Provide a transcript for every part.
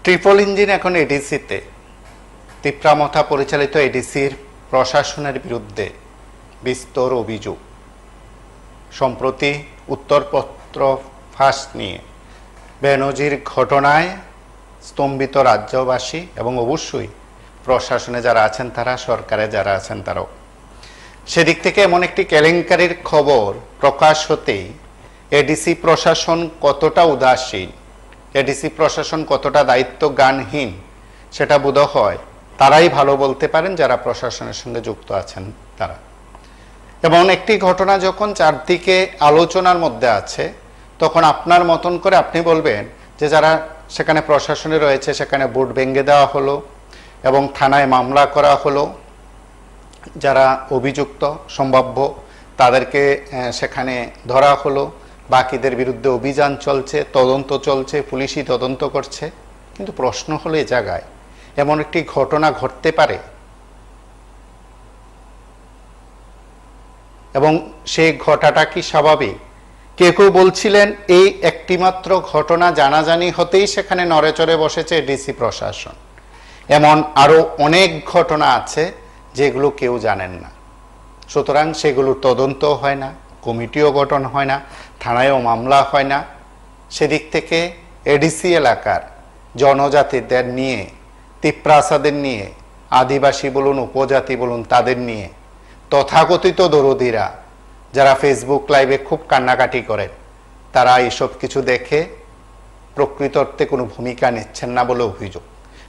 Triple engine এখন এডিসিতে, তিপ্রামথা পরিচালিত এডিসির প্রশাসনের বিরুদ্ধে বিস্তর অভিযোগ। সম্প্রতি উত্তরপত্র ফাঁস নিয়ে বেনজির ঘটনায় স্তম্ভিত রাজ্যবাসী এবং অবশ্যই প্রশাসনে যারা আছেন তারা, সরকারে যারা আছেন তারাও। সেদিক থেকে এমন একটি কেলেঙ্কারির খবর প্রকাশ হতেই এডিসি প্রশাসন কতটা উদাসীন, এডিসি প্রশাসন কতটা দায়িত্বজ্ঞানহীন সেটা বোধ হয় তারাই ভালো বলতে পারেন যারা প্রশাসনের সঙ্গে যুক্ত আছেন তারা। এমন একটি ঘটনা যখন চারদিকে আলোচনার মধ্যে আছে, তখন আপনার মতন করে আপনি বলবেন যে যারা সেখানে প্রশাসনে রয়েছে সেখানে ভোট ভেঙে দেওয়া হলো এবং থানায় মামলা করা হলো, যারা অভিযুক্ত সম্ভাব্য তাদেরকে সেখানে ধরা হলো, বাকিদের বিরুদ্ধে অভিযান চলছে, তদন্ত চলছে, পুলিশই তদন্ত করছে। কিন্তু প্রশ্ন হলো এই জায়গায় এমন একটি ঘটনা ঘটতে পারে এবং সেই ঘটাটা কি স্বাভাবিক? কেউ কেউ বলছিলেন এই একটিমাত্র ঘটনা জানাজানি হতেই সেখানে নড়েচড়ে বসেছে ডিসি প্রশাসন। এমন আরো অনেক ঘটনা আছে যেগুলো কেউ জানেন না, সুতরাং সেগুলোর তদন্ত হয় না, কমিটিও গঠন হয় না, থানায়ও মামলা হয় না। সেদিক থেকে এডিসি এলাকার জনজাতিদের নিয়ে, তিপ্রাসাদের নিয়ে, আদিবাসী বলুন উপজাতি বলুন তাদের নিয়ে তথাকথিত দরদিরা যারা ফেসবুক লাইভে খুব কান্নাকাটি করেন, তারা এইসব কিছু দেখে প্রকৃত অর্থে কোনো ভূমিকা নিচ্ছেন না বলে অভিযোগ।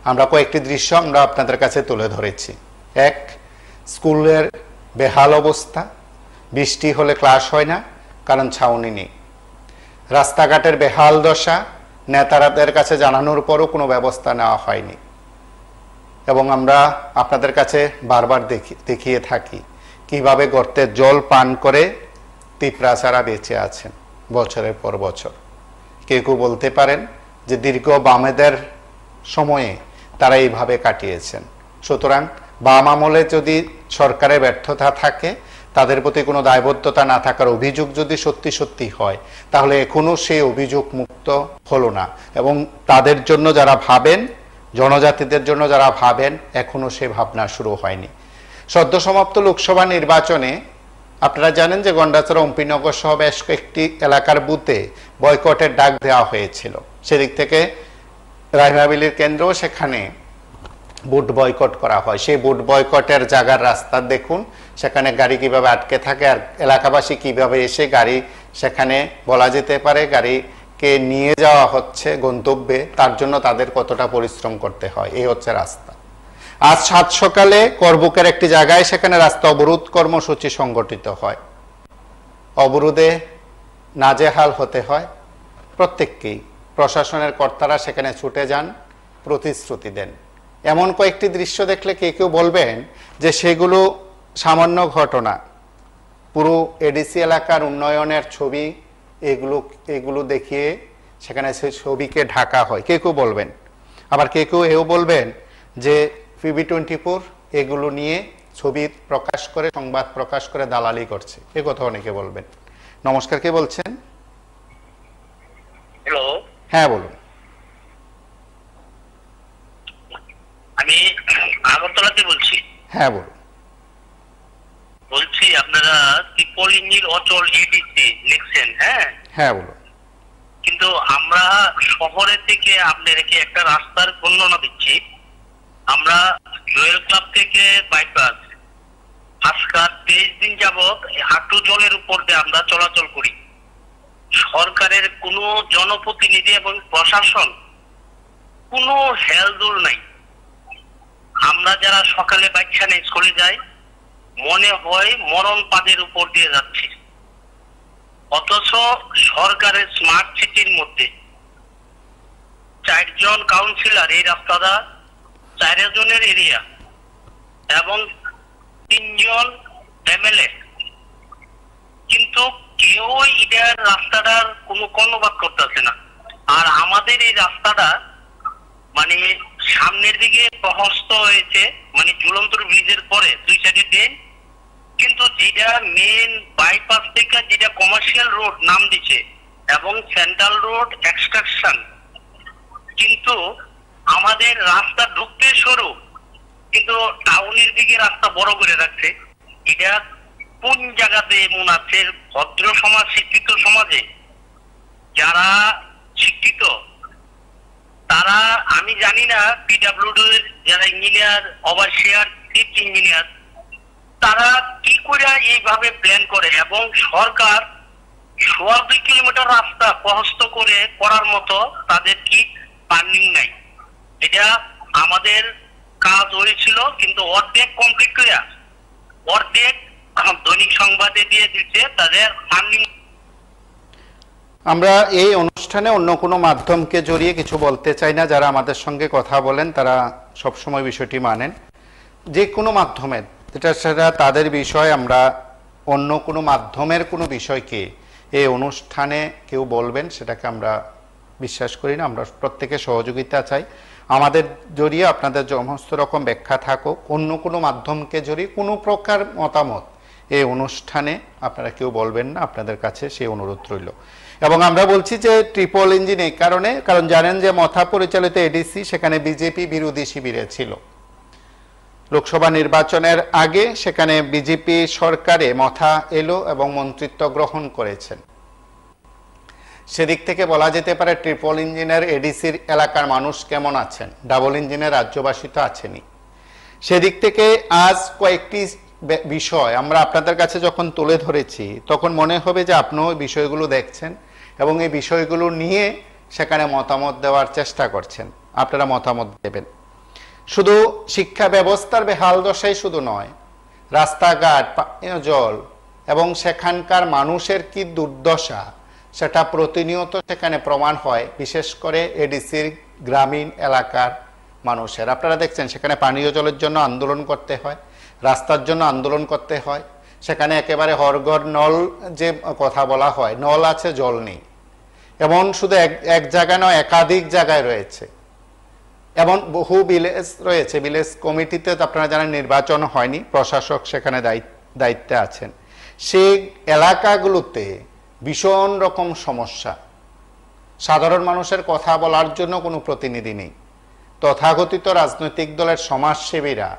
আমরা কয়েকটি দৃশ্য আমরা আপনাদের কাছে তুলে ধরেছি। এক, স্কুলের বেহাল অবস্থা, বৃষ্টি হলে ক্লাস হয় না কারণ ছাউনি নেই। রাস্তাঘাটের বেহাল দশা, নেতারাদের কাছে জানানোর পরও কোনো ব্যবস্থা নেওয়া হয়নি। এবং আমরা আপনাদের কাছে বারবার দেখিয়ে থাকি কিভাবে গর্তের জল পান করে তিপ্রাসারা বেঁচে আছেন বছরের পর বছর। কেউ কেউ বলতে পারেন যে দীর্ঘ বামেদের সময়ে তারা এইভাবে কাটিয়েছেন। সুতরাং বাম আমলে যদি সরকারের ব্যর্থতা থাকে, তাদের প্রতি কোনো দায়বদ্ধতা না থাকার অভিযোগ যদি সত্যি সত্যি হয়, তাহলে এখনো সেই অভিযোগ মুক্ত হলো না। এবং তাদের জন্য যারা ভাবেন, জনজাতিদের জন্য যারা ভাবেন, এখনো সে ভাবনা শুরু হয়নি। সদ্য সমাপ্ত লোকসভা নির্বাচনে আপনারা জানেন যে গন্ডাছড়া, অম্পিনগর সহ বেশ কয়েকটি এলাকার বুথে বয়কটের ডাক দেওয়া হয়েছিল। সেদিক থেকে রায়মাবিলির কেন্দ্র, সেখানে ভোট বয়কট করা হয়। সেই ভোট বয়কটের জায়গার রাস্তা দেখুন, সেখানে গাড়ি কিভাবে আটকে থাকে আর এলাকাবাসী কিভাবে এসে গাড়ি সেখানে বলা যেতে পারে গাড়িকে নিয়ে যাওয়া হচ্ছে গন্তব্যে, তার জন্য তাদের কতটা পরিশ্রম করতে হয়। এই হচ্ছে রাস্তা। আজ 7 সকালে করবুকের একটি জায়গায় সেখানে রাস্তা অবরোধ কর্মসূচি সংগঠিত হয়। অবরোধে নাজেহাল হতে হয় প্রত্যেককেই। প্রশাসনের কর্তারা সেখানে ছুটে যান, প্রতিশ্রুতি দেন। এমন কয়েকটি দৃশ্য দেখলে কেউ বলবেন যে সেগুলো সামান্য ঘটনা, পুরো এডিসি এলাকার উন্নয়নের ছবি এগুলো দেখিয়ে সেখানে সেই ছবিকে ঢাকা হয়, কেউ বলবেন। আবার কেউ এও বলবেন যে PB24 এগুলো নিয়ে ছবি প্রকাশ করে, সংবাদ প্রকাশ করে দালালি করছে, এ কথা অনেকে বলবেন। নমস্কার, কে বলছেন? হ্যালো, হ্যাঁ বলুন। আমি আগরতলাতে বলছি। হ্যাঁ বলুন। বলছি আপনারা ট্রিপল ইঞ্জিন অচল এডিসি লিখছেন, হ্যাঁ হ্যাঁ বলুন। কিন্তু আমরা শহরের থেকে আপনাদেরকে একটা রাস্তার বর্ণনা দিচ্ছি। আমরা রয়্যাল ক্লাব থেকে বাইপাস আজকাল 23 দিন যাবৎ হাঁটু জলের উপর দিয়ে আমরা চলাচল করি। সরকারের কোনো জনপ্রতিনিধি এবং প্রশাসন কোনো হেলদোল নাই। আমরা যারা সকালে বাচ্চা নিয়ে স্কুলে যাই, মনে হয় মরণ পাদের উপর দিয়ে যাচ্ছি। অথচ সরকারের স্মার্ট সিটির মধ্যে 4 জন কাউন্সিলর এই রাস্তাটা 4 জনের এরিয়া এবং 3 জন MLA, কিন্তু কেউ এটার রাস্তাটার কোনো কর্ণপাত করতেছে না। আর আমাদের এই রাস্তাটা মানে সামনের দিকে প্রশস্ত হয়েছে, মানে ঝুলন্ত ব্রিজের পরে 2 সাইডে ড্রেন, কিন্তু যেটা মেন বাইপাস থেকে যেটা কমার্শিয়াল রোড নাম দিচ্ছে এবং সেন্ট্রাল রোড এক্সট্রাকশন, কিন্তু আমাদের রাস্তা ঢুকতে সরু, কিন্তু টাউনের দিকে রাস্তা বড় করে রাখছে। এটা কোন জায়গাতে এমন আছে ভদ্র সমাজ, শিক্ষিত সমাজে যারা শিক্ষিত তারা, আমি জানি না পিডব্লিউডি এর যারা ইঞ্জিনিয়ার, ওভারসিয়ার, চিফ ইঞ্জিনিয়ার, তারা কি করে এইভাবে প্ল্যান করে, এবং সরকার 2.5 কিলোমিটার রাস্তা প্রশস্ত করে করার মতো তাদের কি ফান্ডিং নাই। এটা আমাদের কাজ হয়েছিল, কিন্তু অর্ধেক কমপ্লিট করে অর্ধেক দৈনিক সংবাদে দিয়ে দিচ্ছে, তাদের ফান্ডিং। আমরা এই অনুষ্ঠানে অন্য কোনো মাধ্যমকে জড়িয়ে কিছু বলতে চাই না। যারা আমাদের সঙ্গে কথা বলেন তারা সবসময় বিষয়টি মানেন। যে কোনো মাধ্যমের সেটা তাদের বিষয়, আমরা অন্য কোনো মাধ্যমের কোনো বিষয়কে এই অনুষ্ঠানে কেউ বলবেন সেটাকে আমরা বিশ্বাস করি না। আমরা প্রত্যেকে সহযোগিতা চাই। আমাদের জড়িয়ে আপনাদের সমস্ত রকম ব্যাখ্যা থাকুক, অন্য কোনো মাধ্যমকে জড়িয়ে কোনো প্রকার মতামত এই অনুষ্ঠানে আপনারা কেউ বলবেন না, আপনাদের কাছে সেই অনুরোধ রইল। এবং আমরা বলছি যে ট্রিপল ইঞ্জিন এই কারণে, কারণ জানেন যে মথা পরিচালিত এডিসি সেখানে বিজেপি বিরোধী শিবিরে ছিল। লোকসভা নির্বাচনের আগে সেখানে বিজেপি সরকারে মথা এলো এবং মন্ত্রিত্ব গ্রহণ করেছেন। সেদিক থেকে বলা যেতে পারে ট্রিপল ইঞ্জিনের এডিসির এলাকার মানুষ কেমন আছেন, ডাবল ইঞ্জিনের রাজ্যবাসী তো আছেনই। সেদিক থেকে আজ কয়েকটি বিষয় আমরা আপনাদের কাছে যখন তুলে ধরেছি তখন মনে হবে যে আপনিও এই বিষয়গুলো দেখছেন এবং এই বিষয়গুলো নিয়ে সেখানে মতামত দেওয়ার চেষ্টা করছেন। আপনারা মতামত দেবেন। শুধু শিক্ষা ব্যবস্থার বেহাল দশাই শুধু নয়, রাস্তাঘাট, পানীয় জল এবং সেখানকার মানুষের কি দুর্দশা সেটা প্রতিনিয়ত সেখানে প্রমাণ হয়, বিশেষ করে এডিসির গ্রামীণ এলাকার মানুষের। আপনারা দেখছেন সেখানে পানীয় জলের জন্য আন্দোলন করতে হয়, রাস্তার জন্য আন্দোলন করতে হয়। সেখানে একেবারে হরঘর নল যে কথা বলা হয়, নল আছে জল নেই, এমন শুধু এক জায়গায় নয় একাধিক জায়গায় রয়েছে। এমন বহু ভিলেজ রয়েছে, ভিলেজ কমিটিতে আপনারা জানেন নির্বাচন হয়নি, প্রশাসক সেখানে দায়িত্বে আছেন। সেই এলাকাগুলোতে ভীষণ রকম সমস্যা, সাধারণ মানুষের কথা বলার জন্য কোনো প্রতিনিধি নেই। তথাকথিত রাজনৈতিক দলের সমাজসেবীরা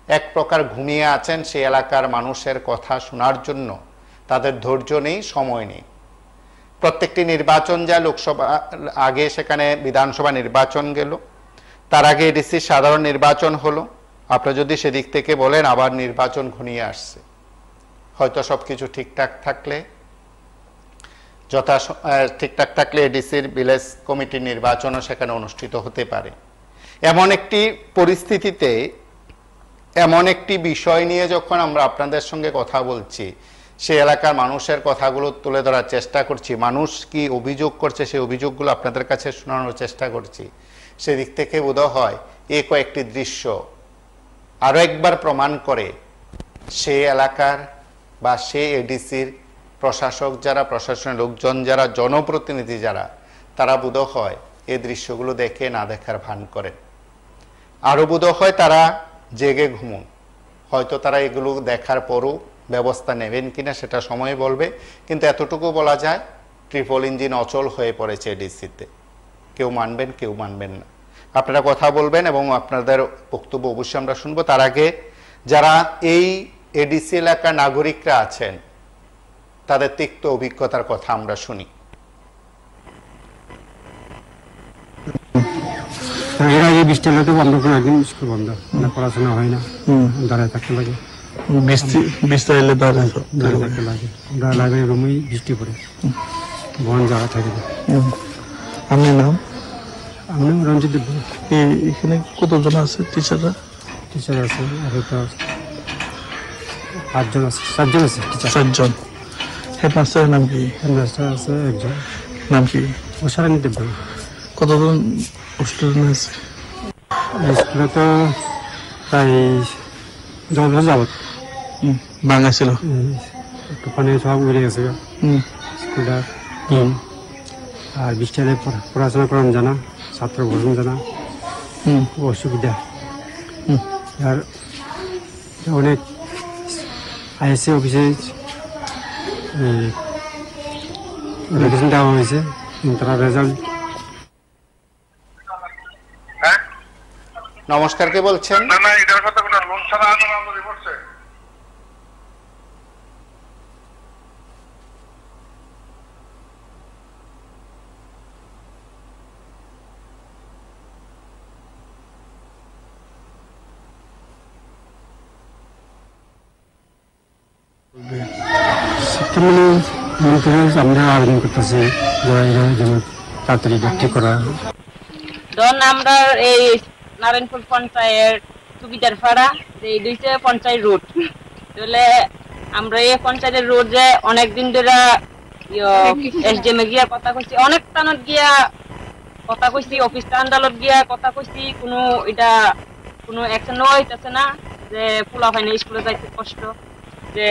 এক প্রকার ঘুমিয়ে আছেন সেই এলাকার মানুষের কথা শোনার জন্য, তাদের ধৈর্য নেই, সময় নেই। প্রত্যেকটি নির্বাচন যায়, লোকসভা আগে সেখানে বিধানসভা নির্বাচন গেল, তার আগে এডিসি সাধারণ নির্বাচন হলো। আপনি যদি সেদিক থেকে বলেন আবার নির্বাচন ঘনিয়ে আসছে, হয়তো সবকিছু ঠিকঠাক থাকলে ঠিকঠাক থাকলে এডিসির ভিলেজ কমিটির নির্বাচনও সেখানে অনুষ্ঠিত হতে পারে। এমন একটি পরিস্থিতিতে, এমন একটি বিষয় নিয়ে যখন আমরা আপনাদের সঙ্গে কথা বলছি, সে এলাকার মানুষের কথাগুলো তুলে ধরার চেষ্টা করছি, মানুষ কি অভিযোগ করছে সেই অভিযোগগুলো আপনাদের কাছে শোনানোর চেষ্টা করছি, সেদিক থেকে বোধ হয় এই কয়েকটি দৃশ্য আরো একবার প্রমাণ করে সে এলাকার বা সে এডিসির প্রশাসক যারা, প্রশাসনের লোকজন যারা, জনপ্রতিনিধি যারা, তারা বোধ হয় এই দৃশ্যগুলো দেখে না দেখার ভান করেন। আরো বোধ হয় তারা জেগে ঘুমুন। হয়তো তারা এগুলো দেখার পরও ব্যবস্থা নেবেন কিনা সেটা সময় বলবে, কিন্তু এতটুকু বলা যায় ট্রিপল ইঞ্জিন অচল হয়ে পড়েছে এডিসিতে। কেউ মানবেন, কেউ মানবেন না। আপনারা কথা বলবেন এবং আপনাদের বক্তব্য অবশ্যই আমরা শুনবো। তার আগে যারা এই এডিসি এলাকার নাগরিকরা আছেন তাদের তিক্ত অভিজ্ঞতার কথা আমরা শুনি। এর আগে বৃষ্টি হলে তো বন্ধ করে একদিন স্কুল বন্ধ, পড়াশোনা হয় না, দাঁড়ায় থাকতে লাগে, বৃষ্টি এলে দাঁড়ায় থাকতে লাগে। আমরা লাইব্রেরি রুমেই বৃষ্টি পড়ে বন জায়গা থাকে। আপনার নাম? আমি রঞ্জিত দেব। এখানে কতজন আছে টিচাররা? টিচার আছে আরো তো 5জন আছে, 7জন আছে টিচার। 7জন। হেডমাস্টারের নাম কি? হেডমাস্টার আছে একজন। নাম কি? ওশারানি দেব। কতজন স্টুডেন্ট আছে স্কুলে? তো প্রায় 10 বছর যাবত ভাঙা ছিল, একটু পানি সব উড়ে গেছে স্কুলটা। আর বৃষ্টি হলে পড়াশোনা করানো জানা, ছাত্র বসুন জানা, অসুবিধা। আর অনেক আইএসসি অফিসে অ্যাপ্লিকেশন দেওয়া হয়েছে, তারা রেজাল্ট নমস্কার, কে বলছেন? না না, এটার কথা কোনো লোন ছাড়া আন্দোলন করছে। আমরা আবেদন করতেছি যেন তাড়াতাড়ি ঠিক করা। ধরুন আমরা এই নারায়ণপুর পঞ্চায়েত সুবিধার পাড়া এই দুইটা পঞ্চায়েত রোড, তাহলে আমরা এই পঞ্চায়েতের রোড যে অনেকদিন ধরে এসডিএম গিয়া কথা কইছি, অনেক স্থানত গিয়া কথা কইছি, অফিস আন্দালত গিয়া কথা কইছি, কোনো এটা কোনো অ্যাকশন নেওয়া হইতেছে না। যে পোলা হয়নি স্কুলে যাইতে কষ্ট, যে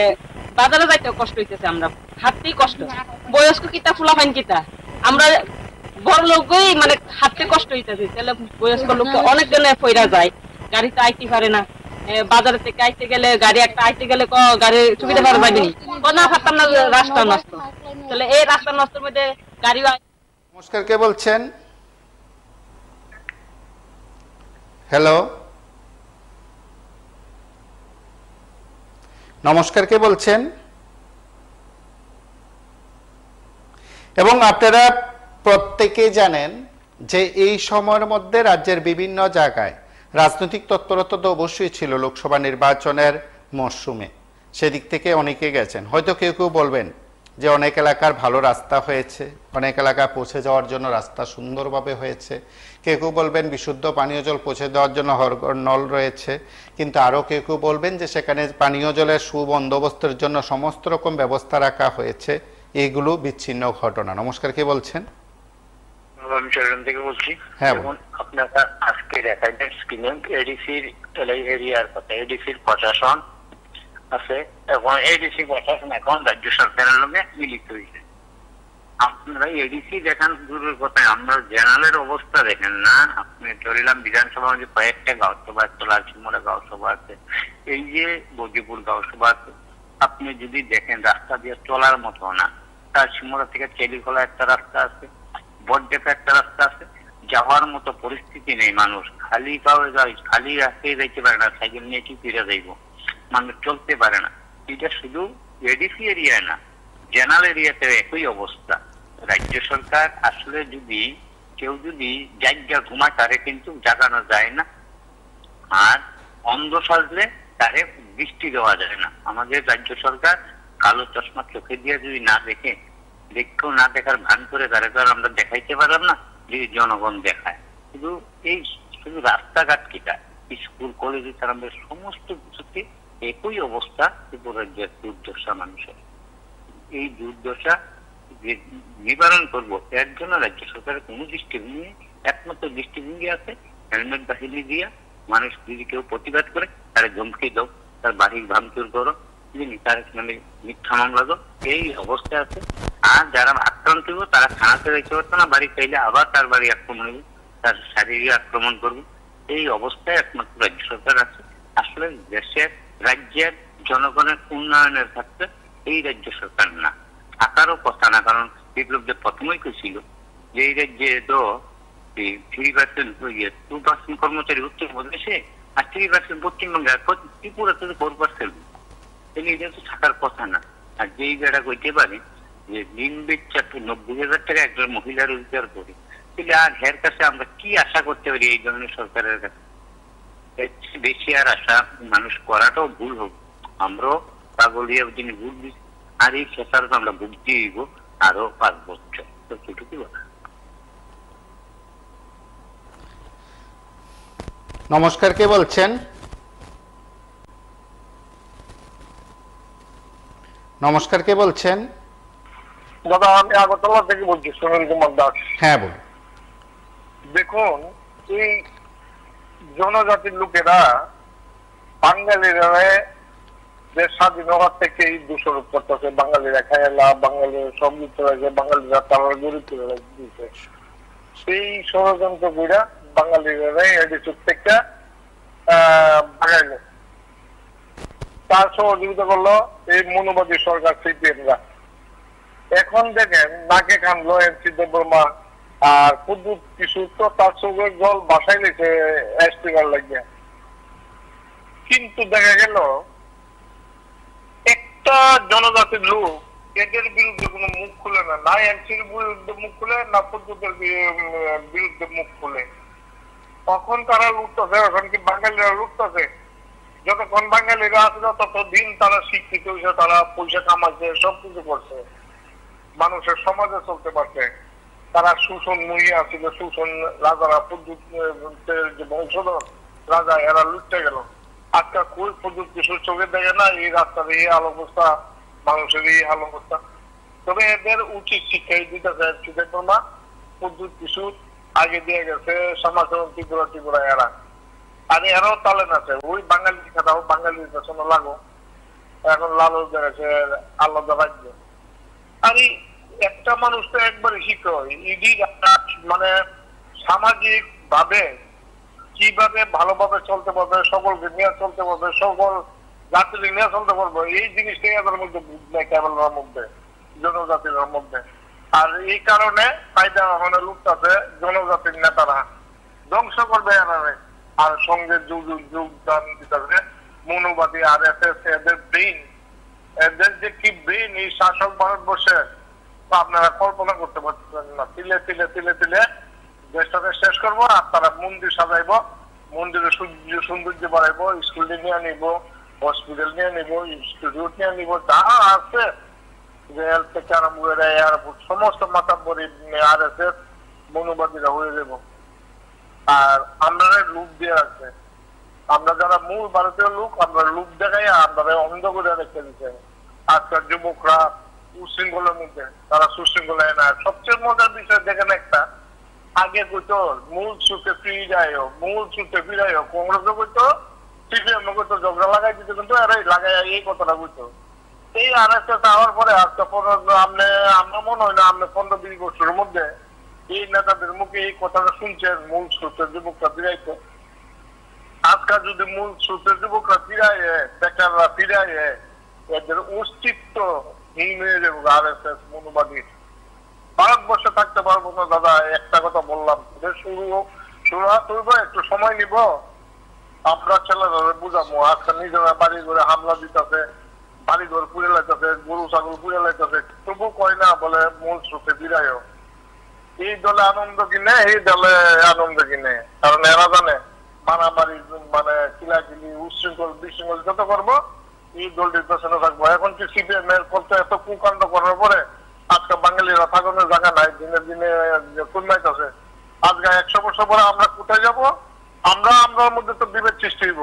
বাজারে যাইতেও কষ্ট হইতেছে, আমরা হাঁটতেই কষ্ট। বয়স্ক কিতা পোলা হয়নি কিতা, আমরা বড় লোকই মানে হাঁটতে কষ্ট হইতেছে, তাহলে বয়স্ক লোক অনেক জনে ফইরা যায়, গাড়িতে আইতে পারে না। বাজার থেকে আইতে গেলে গাড়ি একটা আইতে গেলে গাড়ি সুবিধা পাওয়া যায়নি, না পারতাম না, রাস্তা নষ্ট। তাহলে এই রাস্তা নষ্টের মধ্যে গাড়ি। নমস্কার, কে বলছেন? হ্যালো, নমস্কার, কে বলছেন? এবং আপনারা প্রত্যেকে জানেন যে এই সময়ের মধ্যে রাজ্যের বিভিন্ন জায়গায় রাজনৈতিক তৎপরতা তো অবশ্যই ছিল লোকসভা নির্বাচনের মরশুমে, সেদিক থেকে অনেকে গেছেন। হয়তো কেউ কেউ বলবেন যে অনেক এলাকার ভালো রাস্তা হয়েছে, অনেক এলাকা পৌঁছে যাওয়ার জন্য রাস্তা সুন্দরভাবে হয়েছে, কেউ কেউ বলবেন বিশুদ্ধ পানীয় জল পৌঁছে দেওয়ার জন্য হরঘর নল রয়েছে, কিন্তু আরও কেউ কেউ বলবেন যে সেখানে পানীয় জলের সুবন্দোবস্তের জন্য সমস্ত রকম ব্যবস্থা রাখা হয়েছে। এগুলো বিচ্ছিন্ন ঘটনা। নমস্কার, কে বলছেন? আমি চট্টগ্রাম থেকে বলছি। হ্যাঁ, আপনারা আজকে দেখাইলেন স্ক্রিনে এডিসির এরিয়ার কথা, এডিসির প্রশাসন আছে এবং এডিসি প্রশাসন এখন রাজ্য সরকারের লগে মিলিত হয়েছে। আপনারা এডিসি দেখান দূরের কথা, আমরা জেনারেলের অবস্থা দেখেন না। আপনি ধরিলাম বিধানসভা মধ্যে কয়েকটা গাঁও সভা, তোলাচিমোড়া গাঁও সভা আছে, এই যে বজিপুর গাঁও সভা আছে, আপনি যদি দেখেন রাস্তা দিয়ে চলার মতো না। তার সিমোড়া থেকে চেলিখোলা একটা রাস্তা আছে, বড়ডেপা একটা রাস্তা আছে, যাওয়ার মতো পরিস্থিতি নেই। মানুষ খালি পাওয়া যায়, খালি রাস্তায় যাইতে পারে না, সাইকেল নিয়ে কি ফিরে যাইব, মানুষ চলতে পারে না। এটা শুধু এডিসি এরিয়ায় না, জেনারেল এরিয়াতে একই অবস্থা। রাজ্য সরকার আসলে যদি কেউ যদি জায়গা ঘুমায় তারে কিন্তু জাগানো যায় না, আর অন্ধ সাজলে তারে বৃষ্টি দেওয়া যায় না। আমাদের রাজ্য সরকার কালো চশমা চোখে দিয়ে যদি না দেখে, দেখেও না দেখার ভান করে তারা তো আর আমরা দেখাইতে পারলাম না যে জনগণ দেখায়। শুধু রাস্তাঘাট কিটা, স্কুল কলেজে তারা সমস্ত কিছুতে একই অবস্থা। ত্রিপুরা রাজ্যের দুর্দশা মানুষের, এই দুর্দশা নিবারণ করবো এর জন্য রাজ্য সরকারের কোন দৃষ্টিভঙ্গি, একমাত্র দৃষ্টিভঙ্গি আছে হেলমেট বাহিনী দিয়া মানুষ যদি কেউ প্রতিবাদ করে তারা ধমকি দাও, তার বাড়ি ভাঙচুর করো, তার মানে মিথ্যা মামলা দাও, এই অবস্থা আছে। আর যারা আক্রান্ত হইব তারা থানাতে যাইতে পারতো না, বাড়ি চাইলে আবার তার বাড়ি আক্রমণ হইব, তার শারীরিক আক্রমণ করবো। এই অবস্থায় একমাত্র রাজ্য সরকার আছে। আসলে দেশের রাজ্যের জনগণের উন্নয়নের ক্ষেত্রে এই রাজ্য সরকার না, থাকারও কথা না। কারণ বিপ্লবদের প্রথমেই ছিল যে এই রাজ্যে তো 3% 2% কর্মচারী উত্তরপ্রদেশে আর 3% পশ্চিমবঙ্গে, ত্রিপুরাতে 4%। এটা তো থাকার কথা না। আর যেই জায়গা কইতে পারে যে দিন বেচা 90,000 টাকা একজন মহিলা রোজগার করে, তাহলে আর হের কাছে আমরা কি আশা করতে পারি এই ধরনের সরকারের কাছে? বেশি আর আশা মানুষ করাটাও ভুল হোক, আমরাও পাগলিয়া যিনি ভুল দিচ্ছি, আর এই শেষার আমরা ভুগতে দিব আরো 5 বছর। তো সেটুকুই বলা। নমস্কার, কে বলছেন? নমস্কার, কে বলছেন? দাদা আমি আগরতলা থেকে বলছি, সুনীল কুমার দাস। হ্যাঁ, বলুন। দেখুন, এই জনজাতির লোকেরা বাঙালিরা দেশ স্বাধীন হওয়ার থেকে এই দোষারোপ করতেছে, বাঙালিরা খায়লা, বাঙালিরা সঙ্গীত রয়েছে, বাঙালিরা তারা গরিব দিচ্ছে। সেই ষড়যন্ত্র কইরা বাঙালিরা এডিসি থেকে ভাগাইল, তার সহযোগিতা করলো এই মনোবাদী সরকার সিপিএমরা। এখন দেখেন নাকে কানলো এনসি দেববর্মা, আর পদ্ধতি কিছু তো তার চোখের জল বাসায় নিছে স্পিকার লাগিয়ে। কিন্তু দেখা গেল একটা জনজাতির লোক এদের বিরুদ্ধে কোনো মুখ খুলে না, না এনসির বিরুদ্ধে মুখ খুলে, না পদ্ধতির বিরুদ্ধে মুখ খুলে। তখন তারা লুটতেছে, এখন কি বাঙালিরা লুটতেছে? যতক্ষণ বাঙালিরা আছে ততদিন তারা শিক্ষিত হয়েছে, তারা পয়সা কামাচ্ছে, সবকিছু করছে, মানুষের সমাজে চলতে পারছে। তারা শোষণ মুহিয়া ছিল, শোষণ রাজারা পদ্ধতির যে বংশধর রাজা এরা লুটতে গেল। আজকাল কই পদ্ধতি চোখে দেখে না, এই রাস্তার এই হাল অবস্থা, মানুষের এই হাল অবস্থা। তবে এদের উচিত শিক্ষাই দিতে না, পদ্ধতি কিছু আগে দিয়ে গেছে সমাচরণ ত্রিপুরা এরা, আর এরাও তালেন আছে। ওই বাঙালি খাতাও বাঙালির পেছনে লাগো, এখন লালু দেখেছে আলাদা রাজ্য। আর একটা মানুষ তো একবারে শিক্ষা হয়, ইডি মানে সামাজিক ভাবে কিভাবে ভালোভাবে চলতে পারবে, সকলকে নিয়ে চলতে পারবে, সকল জাতির নিয়ে চলতে পারবে, এই জিনিসটাই এদের মধ্যে বুঝবে, কেবলের মধ্যে, জনজাতির মধ্যে। আর এই কারণে ফায়দা মানে লুটতাছে জনজাতির নেতারা, ধ্বংস করবে এনারে। আর সঙ্গে যোগদান দিতেছে মনোবাদী RSS, এদের ব্রেইন, এদের যে কি ব্রেইন এই শাসক ভারতবর্ষে আপনারা কল্পনা করতে পারছেন না। তিলে তিলে তিলে তিলে দেশটাকে শেষ করবো, আর তারা মন্দির সাজাইবো, মন্দিরের সৌন্দর্য বাড়াইবো, স্কুল নিয়ে নিব, হসপিটাল নিয়ে নিব, ইনস্টিটিউট নিয়ে নিব, যা আছে রেল থেকে আরম্ভ করে এয়ারপোর্ট সমস্ত মাতাব্বরি RSS মনোবাদীরা হয়ে যাব। আর আমরা লুক দিয়ে রাখছে, আমরা যারা মূল ভারতীয় লোক, আমরা লুক দেখাই আমরা অন্ধ করে রেখে দিচ্ছে। আজকাল যুবকরা উশৃঙ্খলের মধ্যে, তারা সুশৃঙ্খলায় না। সবচেয়ে মজার বিষয় দেখেন একটা, আগে কইতো মূল সুতে ফিরাই হোক, কংগ্রেসও কইতো, CPM কইতো, ঝগড়া লাগাই দিত, কিন্তু এরাই লাগাই এই কথাটা কইতো। এই RSS হওয়ার পরে আজকে আমরা মনে হয় না আপনি 15-20 বছরের মধ্যে এই নেতাদের মুখে এই কথাটা শুনছেন মূল স্রোতের যুবকরা ফিরাইতো। আজকাল যদি মূল স্রোতের যুবকরা ফিরাইয়ে, বেকাররা ফিরাইয়ে, এদের অস্তিত্ব হীন হয়ে যাবে RSS মনোবাদী। ভারতবর্ষে থাকতে পারবো না দাদা, একটা কথা বললাম, শুরু একটু সময় নিব, আমরা ছেলেরা বুঝাবো। আজকাল নিজেরা বাড়ি ঘরে হামলা দিতেছে, বাড়ি ঘর পুড়ে লাইতেছে, গরু ছাগল পুড়ে লাইতেছে, তবু কয় না বলে মূল স্রোতে ফিরাইও। এই দলে আনন্দ কিনে, এই দলে আনন্দ কিনে, কারণ এরা জানে মারামারি মানে কিলাকিলি উশৃঙ্খল বিশৃঙ্খল যত করবো এই দলটির পেছনে থাকবো। এখন কি CPM এর করতে এত কুকাণ্ড করার পরে আজকে বাঙালিরা থাকানোর জায়গা নাই, দিনে দিনে কমাইতেছে। আজকে 100 বছর পরে আমরা কোথায় যাব? আমরার মধ্যে তো বিভেদ সৃষ্টি হইব।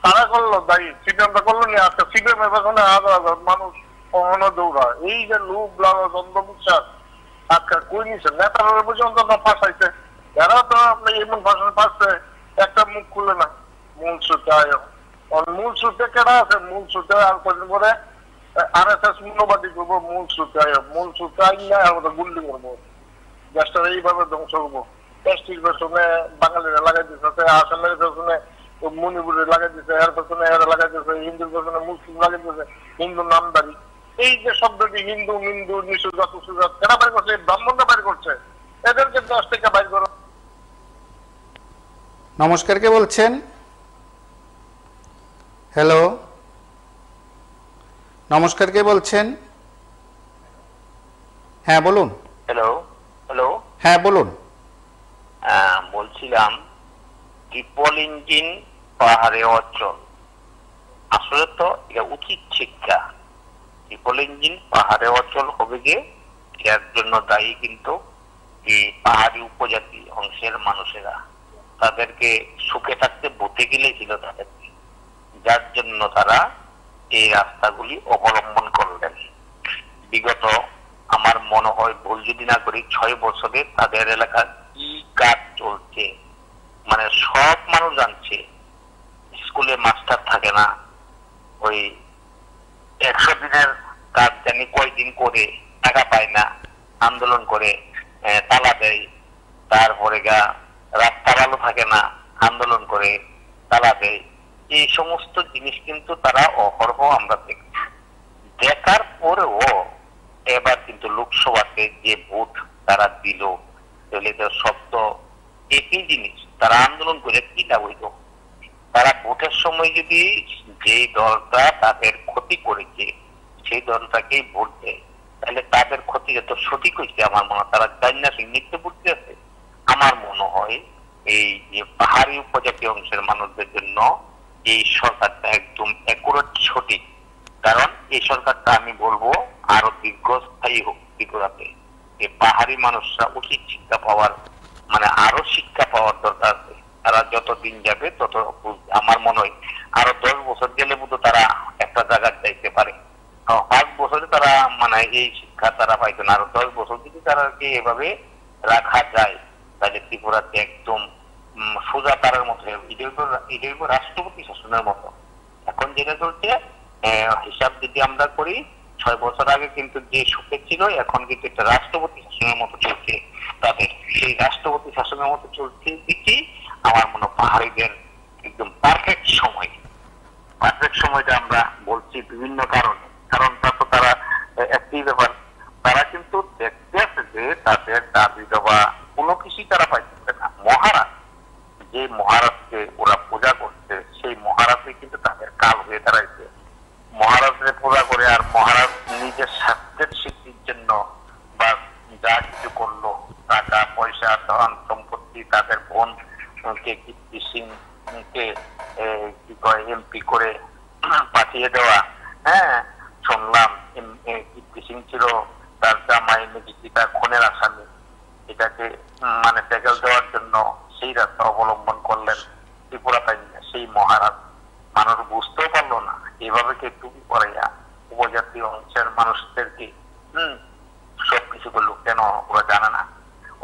তারা করলো দায়ী, CPM-টা করলো নি। আজকে CPM এর পেছনে হাজার হাজার মানুষ কখনো দৌড়ায়। এই যে লোভ লালচ অন্ধবিশ্বাস আজকে কই নিছে, নেতারা পর্যন্ত না ফাঁসাইছে। এরা তো আপনি এমন ভাষণ পাচ্ছে, একটা মুখ খুলে না। মূল স্রোতে আয়, মূল স্রোতে কেনা আছে, মূল স্রোতে আর কদিন পরে RSS মূল্যবাদী করবো। মূল স্রোতে আয়, মূল স্রোতে আই না আমরা গুল্লি করবো, দেশটা এইভাবে ধ্বংস করবো। টেস্টির পেছনে বাঙালিরা লাগাই দিচ্ছে, আসামের পেছনে মণিপুরে লাগাই দিচ্ছে, এর পেছনে এরা লাগাই দিচ্ছে, হিন্দুর পেছনে মুসলিম লাগাই দিচ্ছে, হিন্দু নামদারি। এই যে শব্দটি হিন্দু হিন্দু নিশুজাত সুজাত এরা বাইর করছে, ব্রাহ্মণরা বাইর করছে, এদেরকে দেশ থেকে বাইর করো। নমস্কার, কে বলছেন? হ্যালো, নমস্কার, কে বলছেন? হ্যাঁ বলুন। হ্যালো, হ্যাঁ বলুন। বলছিলাম ট্রিপল ইঞ্জিন পাহাড়ে অঞ্চল, আসলে তো এটা উচিত শিক্ষা। ট্রিপল ইঞ্জিন পাহাড়ে অঞ্চল হবে গিয়ে এর জন্য দায়ী কিন্তু এই পাহাড়ি উপজাতি অংশের মানুষেরা। তাদেরকে সুখে থাকতে বলতে গেলে ছিল তাদেরকে, যার জন্য তারা এই রাস্তাগুলি অবলম্বন করলেন। বিগত আমার মনে হয় ভুল যদি না করি 6 বছরে তাদের এলাকার কি কাজ চলছে, মানে সব মানুষ জানছে। স্কুলে মাস্টার থাকে না, ওই 100 দিনের কাজ জানি কয়দিন করে টাকা পায় না, আন্দোলন করে তালা দেয়। তারপরে রাস্তা ভালো থাকে না, আন্দোলন করে তালা দেয়। এই সমস্ত জিনিস কিন্তু তারা অহরহ আমরা দেখছি। দেখার পরেও এবার কিন্তু লোকসভাতে যে ভোট তারা দিল, তাহলে তো শব্দ একই জিনিস, তারা আন্দোলন করে কি লাভ হইল? তারা ভোটের সময় যদি যে দলটা তাদের ক্ষতি করেছে সেই দলটাকেই ভোট দেয়, তাহলে তাদের ক্ষতি তো সঠিক হয়েছে। আমার মনে হয় তারা জান্নাত নিতে পড়তে আছে। আমার মনে হয় এই যে পাহাড়ি উপজাতি অংশের মানুষদের জন্য এই সরকারটা একদম একুরেট সঠিক। কারণ এই সরকারটা আমি বলবো আরো দীর্ঘস্থায়ী হোক ত্রিপুরাতে। এই পাহাড়ি মানুষরা উচিত শিক্ষা পাওয়ার, মানে আরো শিক্ষা পাওয়ার দরকার আছে। তারা যত দিন যাবে তত আমার মনে হয় আরো 10 বছর গেলে বোধ তারা একটা জায়গায় যাইতে পারে। 5 বছরে তারা মানে এই শিক্ষা তারা পাইতো না। আরো 10 বছর যদি তারাকে এভাবে রাখা যায় তাহলে ত্রিপুরাতে একদম সোজা তারার মতো এটাই রাষ্ট্রপতি শাসনের মতো। এখন যেটা চলছে হিসাব যদি আমরা করি 6 বছর আগে কিন্তু যে সুখে ছিল, এখন কিন্তু একটা রাষ্ট্রপতি শাসনের মতো চলছে তাদের। সেই রাষ্ট্রপতি শাসনের মতো চলছে দিচ্ছি আমার মনে হয় পাহাড়িদের একদম পারফেক্ট সময়। পারফেক্ট সময়টা আমরা বলছি বিভিন্ন কারণে। কারণটা তো তারা একটি ব্যাপার, তারা কিন্তু দেখতে আছে যে তাদের দাবি দেওয়া কোনো কিছুই তারা পাইতেছে না। মহারাজ, যে মহারাজকে ওরা পূজা করছে সেই মহারাজে কিন্তু তাদের কাল হয়ে দাঁড়াইছে। মহারাজের পূজা করে আর মহারাজ নিজের স্বার্থের সিদ্ধির জন্য বা যা কিছু করলো, টাকা পয়সা ধন সম্পত্তি, তাদের বোনকে কীর্তি সিংকে কি কয় এমপি করে পাঠিয়ে দেওয়া। হ্যাঁ, শুনলাম কীর্তি সিং ছিল তার জামাই নাকি তার খুনের আসামি, এটাকে মানে ট্যাকেল দেওয়ার জন্য সেই রাস্তা অবলম্বন করলেন ত্রিপুরা তাই সেই মহারাজ। মানুষ বুঝতেও পারলো না এভাবে কে টুপি পরাইয়া উপজাতি অংশের মানুষদেরকে সবকিছু করলো কেন? ওরা জানে না।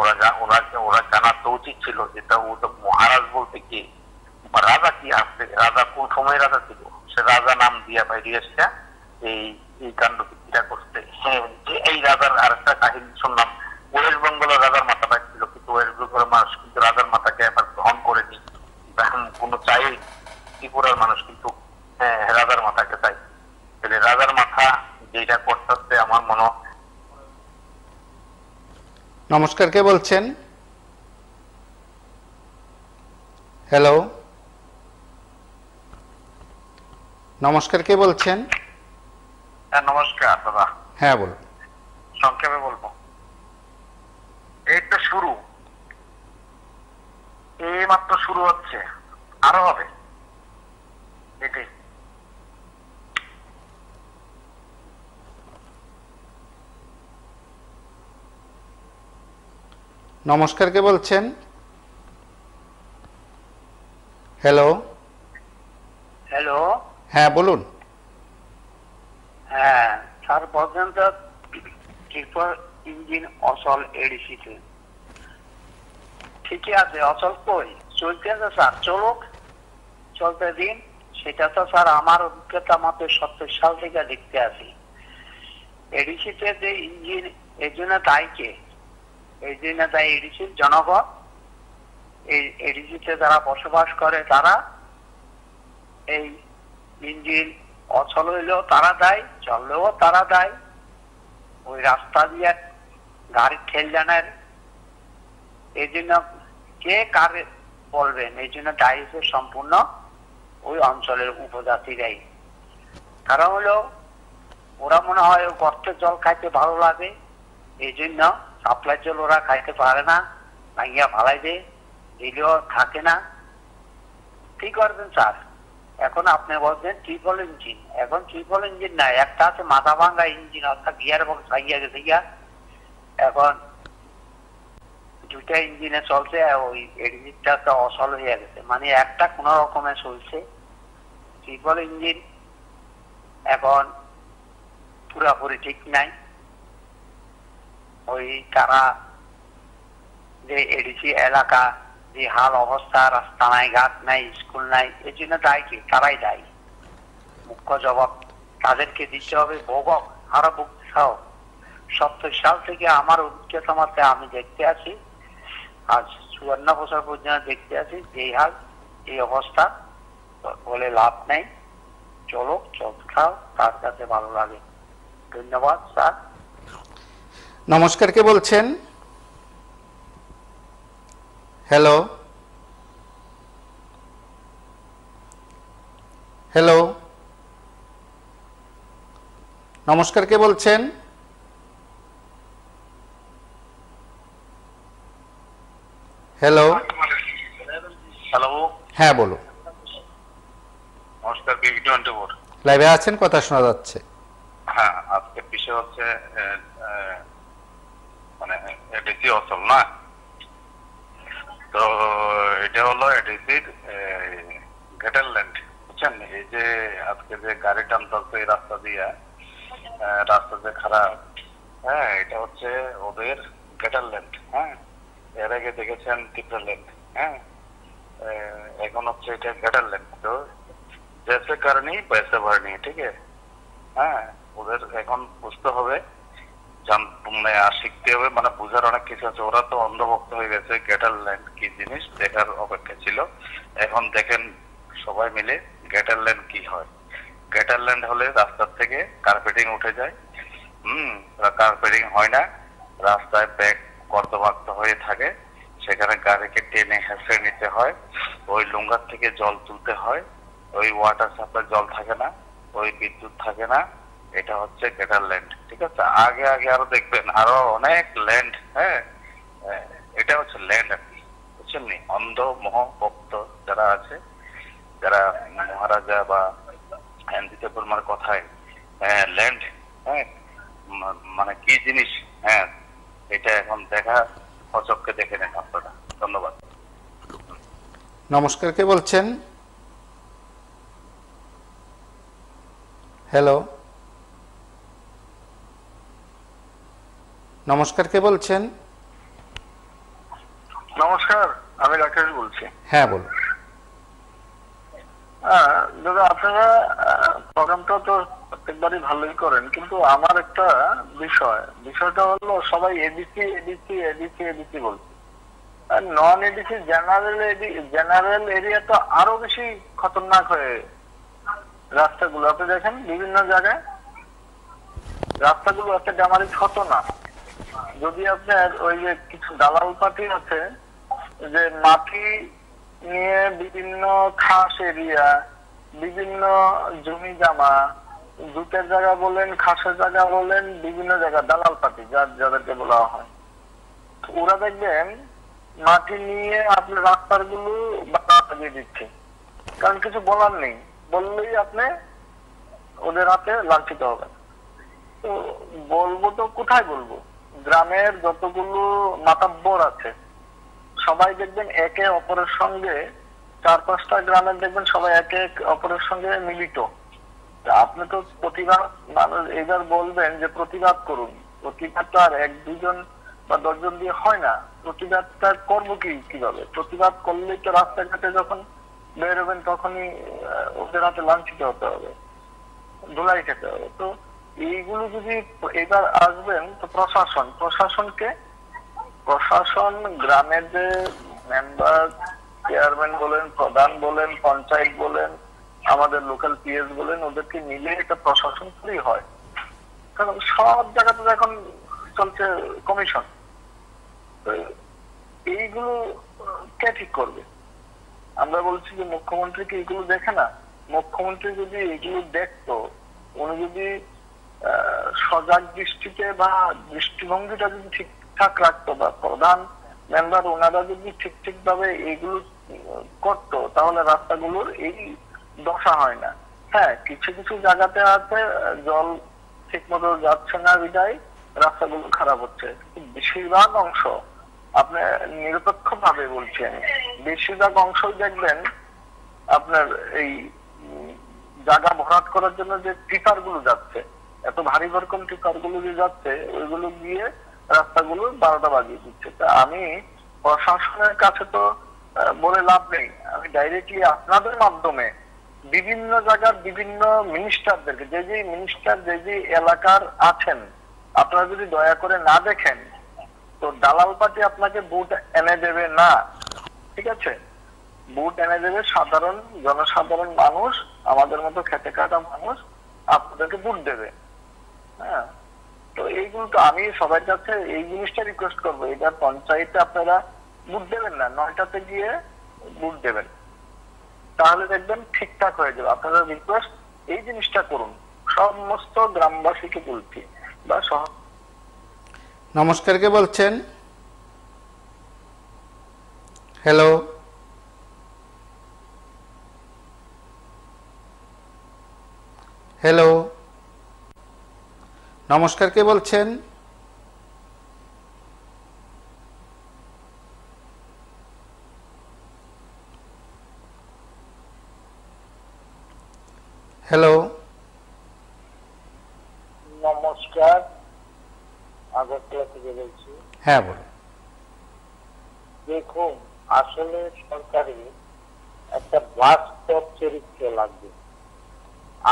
ওরা জানা তো উচিত ছিল যেটা ও তো মহারাজ বলতে কি রাজা কি আসছে, রাজা কোন সময় রাজা ছিল, সে রাজা নাম দিয়া বাইরে এসছে এই কাণ্ড কিটা করতে। হ্যাঁ, যে এই রাজার আরেকটা কাহিনী শুনলাম, ওয়েস্ট বেঙ্গলের রাজার মাথাটা ছিল, কিন্তু ওয়েস্ট বেঙ্গলের মানুষ কিন্তু রাজার মাথাকে এবার গ্রহণ করেনি। কোনো চাই ত্রিপুরার মানুষ কিন্তু রাজার মাথাকে চাই। তাহলে রাজার মাথা যেটা করতেছে আমার মনে। নমস্কার, কে বলছেন? হ্যালো, নমস্কার, কে বলছেন? নমস্কার দাদা। হ্যাঁ বলুন। সংক্ষেপে বলবো, এই তো শুরু, এই মাত্র শুরু হচ্ছে, আরো হবে এটাই। নমস্কার, কে বলছেন? হ্যালো। হ্যালো, হ্যাঁ বলুন। হ্যাঁ স্যার বলছেন তো ট্রিপল ইঞ্জিন অচল এডিসিতে ঠিকই আছে, অচল কই চলতে আছে স্যার, চলুক, চলতে দিন। সেটা তো স্যার আমার অভিজ্ঞতা মতে 70 সাল থেকে দেখতে আছি। এডিসিতে যে ইঞ্জিন, এর জন্য দায়ী কে? এই জন্য দায়ী এডিসির জনগণ। এই এডিসিতে যারা বসবাস করে তারা। এই ইঞ্জিন অচল হইলেও তারা দায়ী, চললেও তারা দায়ী। ওই রাস্তা দিয়ে গাড়ি ঠেলজানের এই জন্য কে কারে বলবেন? এই জন্য দায়ী হিসেবে সম্পূর্ণ ওই অঞ্চলের উপজাতিরাই। কারণ হলো ওরা মনে হয় গর্তের জল খাইতে ভালো লাগে, এই জন্য সাপ্লাই জল ওরা খাইতে পারে না, ভাঙিয়া ফালাই দেয়, দিলেও থাকে না। কি করবেন স্যার? এখন আপনি বলছেন ট্রিপল ইঞ্জিন, এখন ট্রিপল ইঞ্জিন নাই, একটা আছে মাথা ভাঙ্গা ইঞ্জিন, অর্থাৎ গিয়ার বক্স ভাঙিয়া গেছে গিয়া। এখন দুইটা ইঞ্জিনে চলছে, ওই ইঞ্জিনটা তো অচল হয়ে গেছে, মানে একটা কোন রকমে চলছে। ট্রিপল ইঞ্জিন এখন পুরাপুরি ঠিক নাই। ওই তারা যে এডিসি এলাকা যে হাল অবস্থা, রাস্তা নাই, ঘাট নাই, স্কুল নাই, এই জন্য দায়ী কি? তারাই দায়ী। মুখ্য জবাব তাদেরকে দিতে হবে। ভোগক আরো ভুগতে চাও। 70 সাল থেকে আমার অভিজ্ঞতা মতে আমি দেখতে আছি, আজ 54 বছর পর্যন্ত দেখতে আছি যে হাল, এই অবস্থা, বলে লাভ নেই। চলো, চল খাও, তার কাছে ভালো লাগে। ধন্যবাদ স্যার। নমস্কার, কে বলছেন? হ্যালো হ্যালো, নমস্কার, কে বলছেন? হ্যালো, হ্যালো, হ্যাঁ বলুন। নমস্কার, বিবি24 লাইভে আছেন, কথা শোনা যাচ্ছে। হ্যাঁ, আজকের বিষয় হচ্ছে মানে এডিসি অসল না, তো এটা হলো এডিসির গেটারল্যান্ড, বুঝছেন? এই যে আজকে যে গাড়ি টানতে এই রাস্তা দিয়ে, রাস্তা যে খারাপ, হ্যাঁ, এটা হচ্ছে ওদের গেটারল্যান্ড। হ্যাঁ, এর আগে দেখেছেন টিপ্রাল্যান্ড, হ্যাঁ, এখন হচ্ছে এটা গেটারল্যান্ড। তো जैसे करनी वैसे भरनी, ठीक है? হ্যাঁ, ওদের এখন বুঝতে হবে, মানে আর শিখতে হবে, মানে বুঝার অনেক কিছু আছে। ওরা তো অন্ধভক্ত হয়ে গেছে, গেটারল্যান্ড কি জিনিস দেখার অপেক্ষা ছিল। এখন দেখেন সবাই মিলে গেটারল্যান্ড কি হয়। গেটারল্যান্ড হলে রাস্তার থেকে কার্পেটিং উঠে যায়, কার্পেটিং হয় না, রাস্তায় ব্যাগ কর্দমাক্ত হয়ে থাকে, সেখানে গাড়িকে টেনে হেসে নিতে হয়, ওই লুঙ্গার থেকে জল তুলতে হয়, ওই ওয়াটার সাপ্লাই জল থাকে না, ওই বিদ্যুৎ থাকে না। এটা হচ্ছে গেটারল্যান্ড, ঠিক আছে? আগে আগে আরো দেখবেন আরো অনেক ল্যান্ড। হ্যাঁ, এটা হচ্ছে ল্যান্ড আর কি, বুঝছেন নি? অন্ধ মোহ ভক্ত যারা আছে, যারা মহারাজা বা হিন্দিতে বর্মার কথায় ল্যান্ড, হ্যাঁ, মানে কি জিনিস, হ্যাঁ, এটা এখন দেখা অচক্ষে দেখে নেন আপনারা। ধন্যবাদ। নমস্কার, কে বলছেন? হ্যালো, নমস্কার, কে বলছেন? নমস্কার, আমি রাকেশ বলছি। হ্যাঁ বলুন। দাদা, আপনারা প্রোগ্রামটা তো প্রত্যেকবারই ভালোই করেন, কিন্তু আমার একটা বিষয়টা হলো সবাই এডিসি এডিসি এডিসি এডিসি বলছে, আর নন এডিসি জেনারেল এরিয়া তো আরো বেশি খতরনাক হয়ে রাস্তাগুলো। আপনি দেখেন বিভিন্ন জায়গায় রাস্তাগুলো একটা ডামারিজ হতো না, যদি আপনার ওই যে কিছু দালাল পার্টি আছে যে মাটি নিয়ে বিভিন্ন খাস এরিয়া, বিভিন্ন জমি জামা, জুতের জায়গা বলেন, খাসের জায়গা বলেন, বিভিন্ন জায়গা দালাল পার্টি যাদেরকে বলা হয়, ওরা দেখবেন মাটি নিয়ে আপনার রাস্তার গুলো বানিয়ে দিচ্ছে, কারণ কিছু বলার নেই, বললেই আপনি ওদের হাতে লাঞ্ছিত হবেন। তো বলবো তো কোথায় বলবো? গ্রামের যতগুলো মাতাব্বর আছে সবাই দেখবেন একে অপরের সঙ্গে, 4-5টা গ্রামের দেখবেন সবাই একে অপরের সঙ্গে মিলিত। আপনি তো প্রতিবাদ এবার বলবেন যে প্রতিবাদ করুন, প্রতিবাদ তো আর 1-2 বা 10 জন দিয়ে হয় না। প্রতিবাদটা করবো কিভাবে? প্রতিবাদ করলেই তো রাস্তাঘাটে যখন বেরোবেন তখনই ওদের হাতে লাঞ্ছিত হতে হবে, ধুলাই খেতে হবে। তো এইগুলো যদি এবার আসবেন, তো প্রশাসন গ্রামের যে মেম্বার, চেয়ারম্যান বলেন, প্রধান বলেন, পঞ্চায়েত বলেন, আমাদের লোকাল পিএস বলেন, ওদেরকে মিলে একটা প্রশাসন তৈরি হয়। কারণ সব জায়গাতে এখন চলছে কমিশন, তো এইগুলো কে ঠিক করবে? আমরা বলছি যে মুখ্যমন্ত্রীকে এইগুলো দেখে না। মুখ্যমন্ত্রী যদি এগুলো দেখতো, উনি যদি সজাগ দৃষ্টিতে বা দৃষ্টিভঙ্গিটা যদি ঠিকঠাক রাখতো, বা প্রধান মেম্বার ওনারা যদি ঠিক ভাবে এইগুলো করতো, তাহলে রাস্তাগুলোর এই দশা হয় না। হ্যাঁ, কিছু কিছু জায়গাতে আছে জল ঠিক মতো যাচ্ছে না বিদায় রাস্তাগুলো খারাপ হচ্ছে, বেশিরভাগ অংশ, আপনি নিরপেক্ষ ভাবে বলছেন, বেশিরভাগ অংশই দেখবেন আপনার এই জায়গা ভরাট করার জন্য যে টিপার গুলো যাচ্ছে, এত ভারী ভরকম টিপার গুলো যে যাচ্ছে, ওইগুলো গিয়ে রাস্তাগুলো 12টা বাজিয়ে দিচ্ছে। তা আমি প্রশাসনের কাছে তো বলে লাভ নেই, আমি ডাইরেক্টলি আপনাদের মাধ্যমে বিভিন্ন জায়গার বিভিন্ন মিনিস্টারদেরকে, যে মিনিস্টার যে এলাকার আছেন, আপনারা যদি দয়া করে না দেখেন, তো দালাল পার্টি আপনাকে ভোট এনে দেবে না, ঠিক আছে? ভোট এনে দেবে সাধারণ জনসাধারণ মানুষ, আমাদের মতো খেটে খাটা মানুষ আপনাদেরকে ভোট দেবে। হ্যাঁ, তো এইগুলো তো আমি সবার কাছে এই জিনিসটা রিকোয়েস্ট করবো, এবার পঞ্চায়েতে আপনারা ভোট দেবেন না, 9টাতে গিয়ে ভোট দেবেন, তাহলে দেখবেন ঠিকঠাক হয়ে যাবে। আপনারা রিকোয়েস্ট এই জিনিসটা করুন সমস্ত গ্রামবাসীকে বলছি বা নমস্কার, কে বলছেন? হ্যালো, হ্যালো, নমস্কার, কে বলছেন? হ্যালো, নমস্কার, আগরতলা থেকে বলছি। হ্যাঁ বলুন। দেখুন, আসলে সরকারি একটা বাস্তব চরিত্র লাগবে।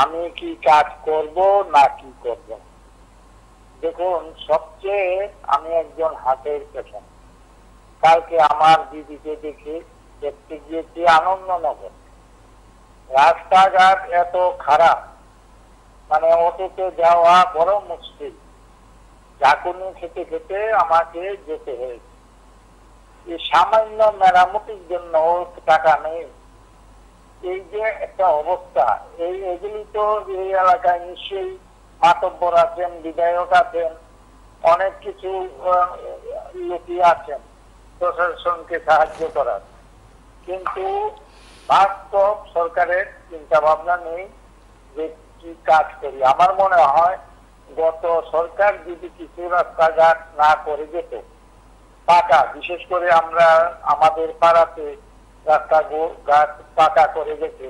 আমি কি কাজ করব না কি করব। দেখুন, সবচেয়ে আমি একজন হাতের পেশেন্ট। কালকে আমার দিদিকে দেখতে গিয়েছি আনন্দনগর। রাস্তাঘাট এত খারাপ, মানে অটোতে যাওয়া বড় মুশকিল। ঝাঁকুনি খেতে খেতে আমাকে যেতে হয়েছে। এই সামান্য মেরামতির জন্য টাকা নেই। এই যে একটা অবস্থা, এগুলি তো এই এলাকায় নিশ্চয়ই মাতব্বর আছেন, বিধায়ক আছেন, অনেক কিছু লোকই আছেন প্রশাসনকে সাহায্য করার, কিন্তু বাস্তব সরকারের চিন্তা ভাবনা নেই যে কি কাজ করি। আমার মনে হয় গত সরকার যদি কিছু রাস্তাঘাট না করে যেত পাকা, বিশেষ করে আমরা আমাদের পাড়াতে রাস্তাঘাট পাকা করে গেছে।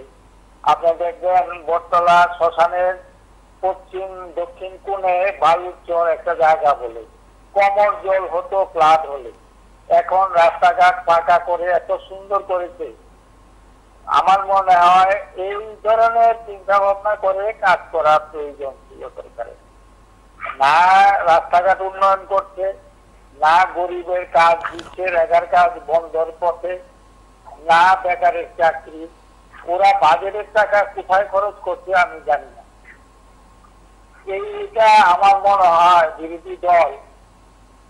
আপনারা দেখবেন বটতলা শ্মশানের পশ্চিম দক্ষিণ কোণে বালুচর একটা জায়গা বলে কমর জল হতো ক্লাদ হলে, এখন রাস্তাঘাট পাকা করে এত সুন্দর করেছে। আমার মনে হয় এই ধরনের চিন্তা ভাবনা করে কাজ করার প্রয়োজন ছিল সরকারের। না রাস্তাঘাট উন্নয়ন করছে, না গরিবের কাজ দিচ্ছে, রেগার কাজ বন্ধর পথে, না বেকারের চাকরি। ওরা বাজেটের টাকা কোথায় খরচ করছে আমি জানি না। এইটা আমার মনে হয় বিরোধী দল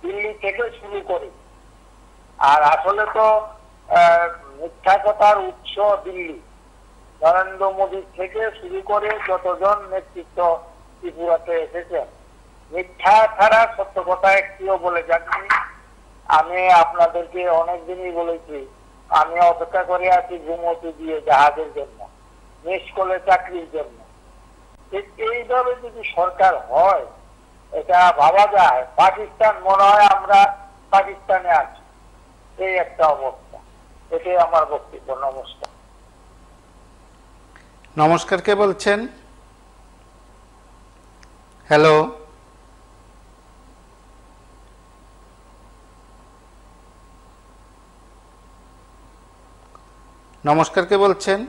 দিল্লি থেকে শুরু করে, আর আসলে তো মিথ্যা কথার উৎস দিল্লি। নরেন্দ্র মোদী থেকে শুরু করে যতজন নেতৃত্ব ত্রিপুরাতে এসেছেন, মিথ্যা ছাড়া সত্য কথা একটিও বলে যাননি। আমি আপনাদেরকে অনেকদিনই বলেছি, আমি অপেক্ষা করে আছি ঘুমতি দিয়ে জাহাজের জন্য, মিস করে চাকরির জন্য। এইভাবে যদি সরকার হয় এটা ভাবা যায় পাকিস্তান, মনে হয় আমরা পাকিস্তানে আছি, এই একটা অবস্থা। এটাই আমার বক্তব্য। নমস্কার। নমস্কার, কে বলছেন? হ্যালো, নমস্কার, কে বলছেন?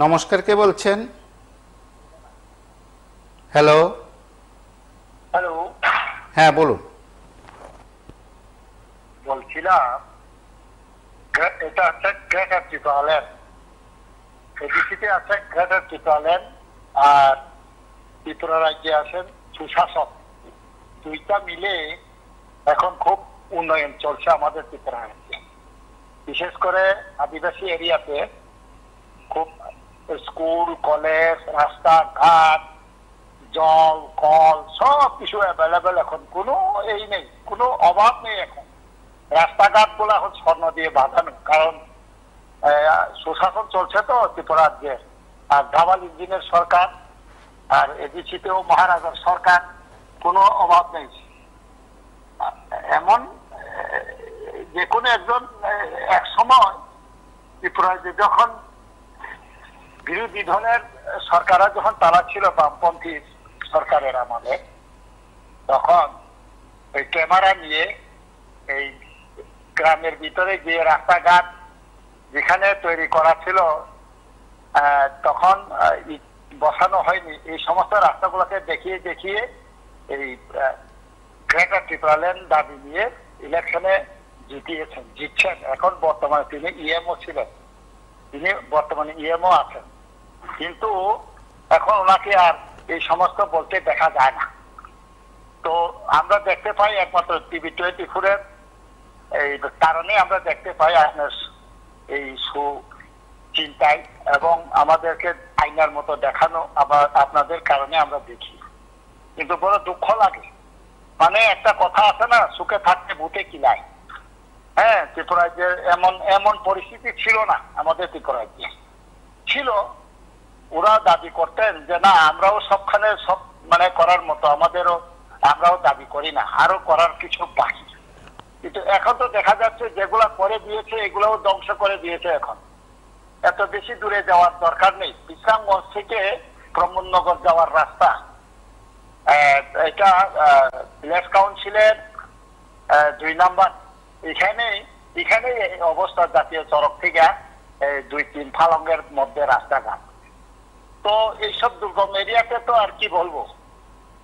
নমস্কার, কে বলছেন? হ্যালো, হ্যালো, হ্যাঁ বলুন। বলছিলাম এটা হচ্ছে গ্রেটার ত্রিপুরাল্যান্ড, এডিসিতে আছে গ্রেটার ত্রিপুরাল্যান্ড, আর ত্রিপুরা রাজ্যে আছেন সুশাসক। দুইটা মিলে এখন খুব উন্নয়ন চলছে আমাদের ত্রিপুরা রাজ্যে। বিশেষ করে আদিবাসী এরিয়াতে খুব স্কুল, কলেজ, রাস্তাঘাট, জল, কল সব কিছু অ্যাভেলেবেল। এখন কোনো এই নেই, কোনো অভাব নেই। এখন রাস্তাঘাট গুলো এখন স্বর্ণ দিয়ে বাঁধানো, কারণ সুশাসন চলছে তো ত্রিপুরা রাজ্যের। আর ডাবল ইঞ্জিনের সরকার, আর এডিসিতেও মহারাজার সরকার, কোনো অভাব নেই। এমন যে কোনো একজন এক সময় ত্রিপুরায় যখন বিরোধী দলের সরকাররা যখন তারা ছিল বামপন্থী সরকারের আমলে, তখন ওই ক্যামেরা নিয়ে এই গ্রামের ভিতরে যে রাস্তাঘাট যেখানে তৈরি করা ছিল তখন বসানো হয়নি, এই সমস্ত রাস্তাগুলোকে দেখিয়ে দেখিয়ে এই গ্রেটার ত্রিপুরাল্যান্ড দাবি নিয়ে ইলেকশনে জিতছেন। এখন বর্তমানে তিনি ইএমও ছিলেন। তিনি বর্তমানে ইএমও আছেন, কিন্তু এখন ওনাকে আর এই সমস্ত বলতে দেখা যায় না। তো আমরা দেখতে পাই একমাত্র টিভি 24-এর এই কারণে আমরা দেখতে পাই আপনার এই চিন্তায় এবং আমাদেরকে আইনার মতো দেখানো আবার আপনাদের কারণে আমরা দেখি, কিন্তু বড় দুঃখ লাগে। মানে একটা কথা আছে না, সুখে থাকতে ভূতে কিলায়। হ্যাঁ, ত্রিপুরাজ্যে এমন পরিস্থিতি ছিল না, আমাদের ত্রিপুরাজ্যে ছিল। ওরা দাবি করতেন যে না আমরাও সবখানে সব মানে করার মতো, আমরাও দাবি করি না, আরো করার কিছু বাকি। কিন্তু এখন তো দেখা যাচ্ছে যেগুলা করে দিয়েছে এগুলাও ধ্বংস করে দিয়েছে। এখন এত বেশি দূরে যাওয়ার দরকার নেই। বিশ্রামগঞ্জ থেকে প্রমোদনগর যাওয়ার রাস্তা, এটা ভিলেজ কাউন্সিলের 2 নম্বর, এখানেই এই অবস্থা। জাতীয় সড়ক থেকে 2-3 ফালঙ্গের মধ্যে রাস্তাঘাট। তো এইসব দুর্গম এরিয়াতে তো আর কি বলবো,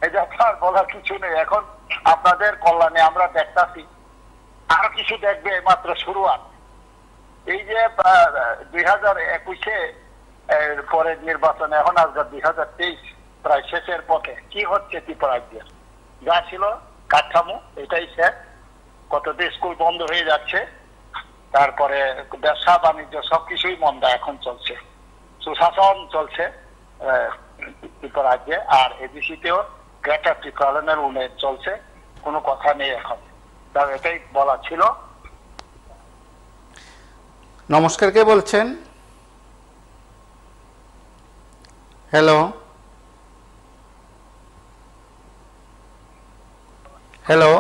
এটা তো আর বলার কিছু নেই। এখন আপনাদের কল্যাণে আমরা দেখতেছি, আরো কিছু দেখবে, মাত্র শুরুয়াত। এই যে 2021-এ পরের নির্বাচনে, এখন আসবে 2023 প্রায় শেষের পথে। কি হচ্ছে ত্রিপুরাজ্যের? যা ছিল কাঠামো এটাই শেষ। কতটি স্কুল বন্ধ হয়ে যাচ্ছে, তারপরে ব্যবসা বাণিজ্য সবকিছুই মন্দা এখন চলছে। সুশাসন চলছে ত্রিপুরাজ্যে, আর এডিসিতেও গ্রেটার ত্রিপুরাল্যান্ডের উন্নয়ন চলছে, কোনো কথা নেই এখন। তার এটাই বলা ছিল। নমস্কার, কে বলছেন? হ্যালো হ্যালো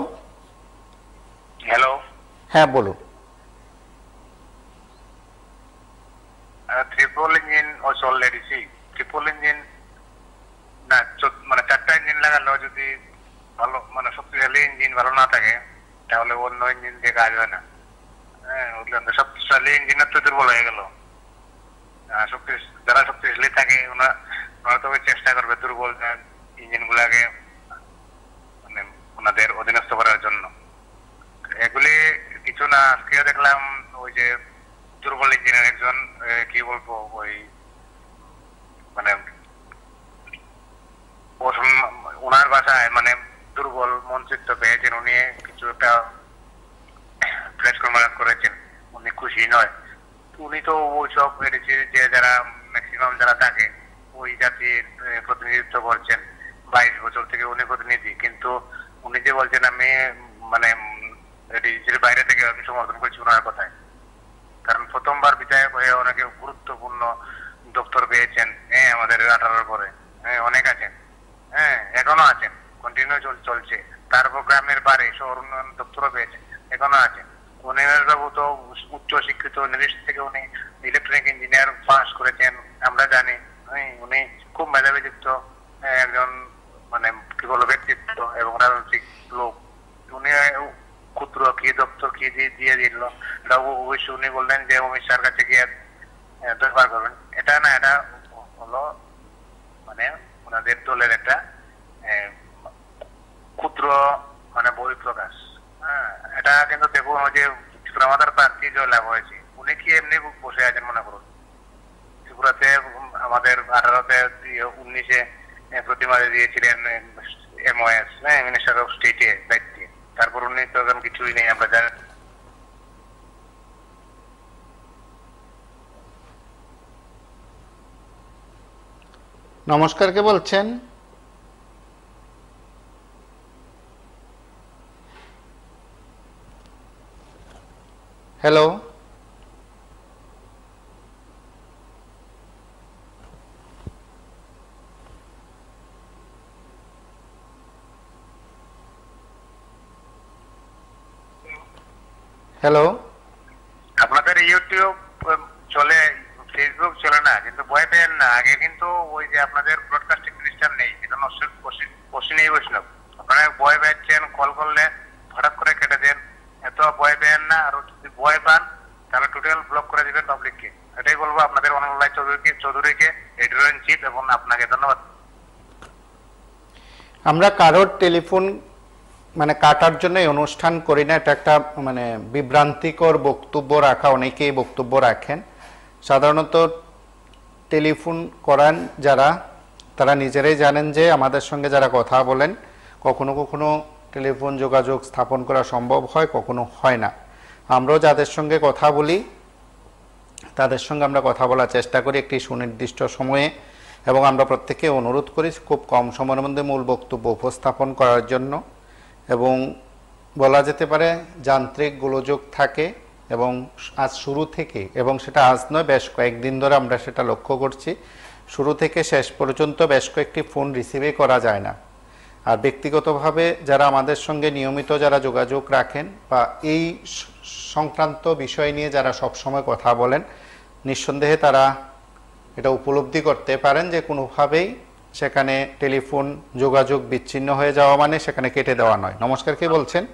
হ্যালো, হ্যাঁ বলুন। ট্রিপল ইঞ্জিন ও চললে দিছি। ট্রিপল ইঞ্জিন না, মানে 4টা ইঞ্জিন লাগালেও যদি ভালো মানে শক্তিশালী ইঞ্জিন ভালো না থাকে তাহলে অন্য ইঞ্জিন দিয়ে কাজ হয় না। হ্যাঁ, শক্তিশালী ইঞ্জিনের তো দুর্বল হয়ে গেল। যারা শক্তিশালী থাকে ওনারা তবে চেষ্টা করবে দুর্বল ইঞ্জিন গুলাকে মানে ওনাদের অধীনস্থ করার জন্য। এগুলি কিছু না, আজকে দেখলাম ওই যে দুর্বল ইঞ্জিনের একজন কি বলবো, ওই মানে ওনার বাসায় মানে দুর্বল মন্ত্রিত্ব পেয়েছেন, উনি কিছু একটা প্রেস কনফারেন্স করেছেন, উনি খুশি নয়। উনি তো ওইসব যে যারা ম্যাক্সিমাম যারা থাকে ওই জাতির প্রতিনিধিত্ব করছেন, 22 বছর থেকে উনি প্রতিনিধি, কিন্তু উনি যে বলছেন আমি মানে বাইরে থেকে আমি সমর্থন করছি ওনার কথায়। কারণ প্রথমবার বিধায়ক হয়ে অনেকে গুরুত্বপূর্ণ দপ্তর পেয়েছেন। হ্যাঁ, আমাদের 18 পরে অনেক আছেন, হ্যাঁ এখনো আছেন, কন্টিনিউ চলছে। তারপর গ্রামের বাড়ি শহর উন্নয়ন দপ্তরও পেয়েছেন, এখনো আছেন। অনিমেষ বাবু তো উচ্চ শিক্ষিত, নির্দিষ্ট থেকে উনি ইলেকট্রনিক ইঞ্জিনিয়ার পাস করেছেন, আমরা জানি। উনি খুব মেধাবীযুক্ত একজন মানে কি বলবো ব্যক্তিত্ব এবং রাজনৈতিক লোক। উনি ক্ষুদ্র কি দপ্তর কি দিয়ে দিল, এটা অবশ্যই উনি বললেন যে অমিত শাহর কাছে গিয়ে দরবার করবেন। এটা না, এটা হলো মানে ওনাদের দলের একটা ক্ষুদ্র মানে বই প্রকাশ। হ্যাঁ, এটা কিন্তু দেখুন ওই যে ত্রিপুরামাতার প্রার্থী জয়লাভ হয়েছে, উনি কি এমনি বসে আছেন মনে করুন? ত্রিপুরাতে আমাদের 18-তে 19-এ প্রতিমা দিয়েছিলেন MOS, মিনিস্টার অফ স্টেটে দায়িত্বে। তারপর উনি তো এখন কিছুই নেই, আমরা জানি। নমস্কার, কে বলছেন? হ্যালো হ্যালো, আপনাদের ইউটিউব চলে, ফেসবুক চলে না, কিন্তু ভয় পেয়েন না। আগে কিন্তু ওই যে আপনাদের ব্রডকাস্টিং সিস্টেম নেই, এটা অশ্বিনী বৈষ্ণব। আপনারা ভয় পেয়েছেন, কল করলে হঠাৎ করে কেটে দেন, এত ভয় পেয়েন না। আর যদি ভয় পান তাহলে টোটাল ব্লক করে দিবেন পাবলিককে। এটাই বলবো আপনাদের অনলাইন চৌধুরীকে, এডিটর ইন চিফ, এবং আপনাকে ধন্যবাদ। আমরা কারোর টেলিফোন মানে কাটার জন্য অনুষ্ঠান করি না, এটা একটা মানে বিভ্রান্তিকর বক্তব্য রাখা, অনেকেই বক্তব্য রাখেন। সাধারণত টেলিফোন করেন যারা, তারা নিজেরাই জানেন যে আমাদের সঙ্গে যারা কথা বলেন কখনো কখনো টেলিফোন যোগাযোগ স্থাপন করা সম্ভব হয়, কখনো হয় না। আমরাও যাদের সঙ্গে কথা বলি তাদের সঙ্গে আমরা কথা বলার চেষ্টা করি একটি সুনির্দিষ্ট সময়ে, এবং আমরা প্রত্যেককে অনুরোধ করি খুব কম সময়ের মধ্যে মূল বক্তব্য উপস্থাপন করার জন্য। এবং বলা যেতে পারে যান্ত্রিক গোলযোগ থাকে এবং আজ শুরু থেকে, এবং সেটা আজ নয় বেশ কয়েকদিন ধরে আমরা সেটা লক্ষ্য করছি, শুরু থেকে শেষ পর্যন্ত বেশ কয়েকটি ফোন রিসিভই করা যায় না। আর ব্যক্তিগতভাবে যারা আমাদের সঙ্গে নিয়মিত যারা যোগাযোগ রাখেন বা এই সংক্রান্ত বিষয় নিয়ে যারা সবসময় কথা বলেন, নিঃসন্দেহে তারা এটা উপলব্ধি করতে পারেন যে কোনোভাবেই সেখানে টেলিফোন যোগাযোগ বিচ্ছিন্ন হয়ে যাওয়া মানে সেখানে কেটে দেওয়া নয়। নমস্কার, কে বলছেন?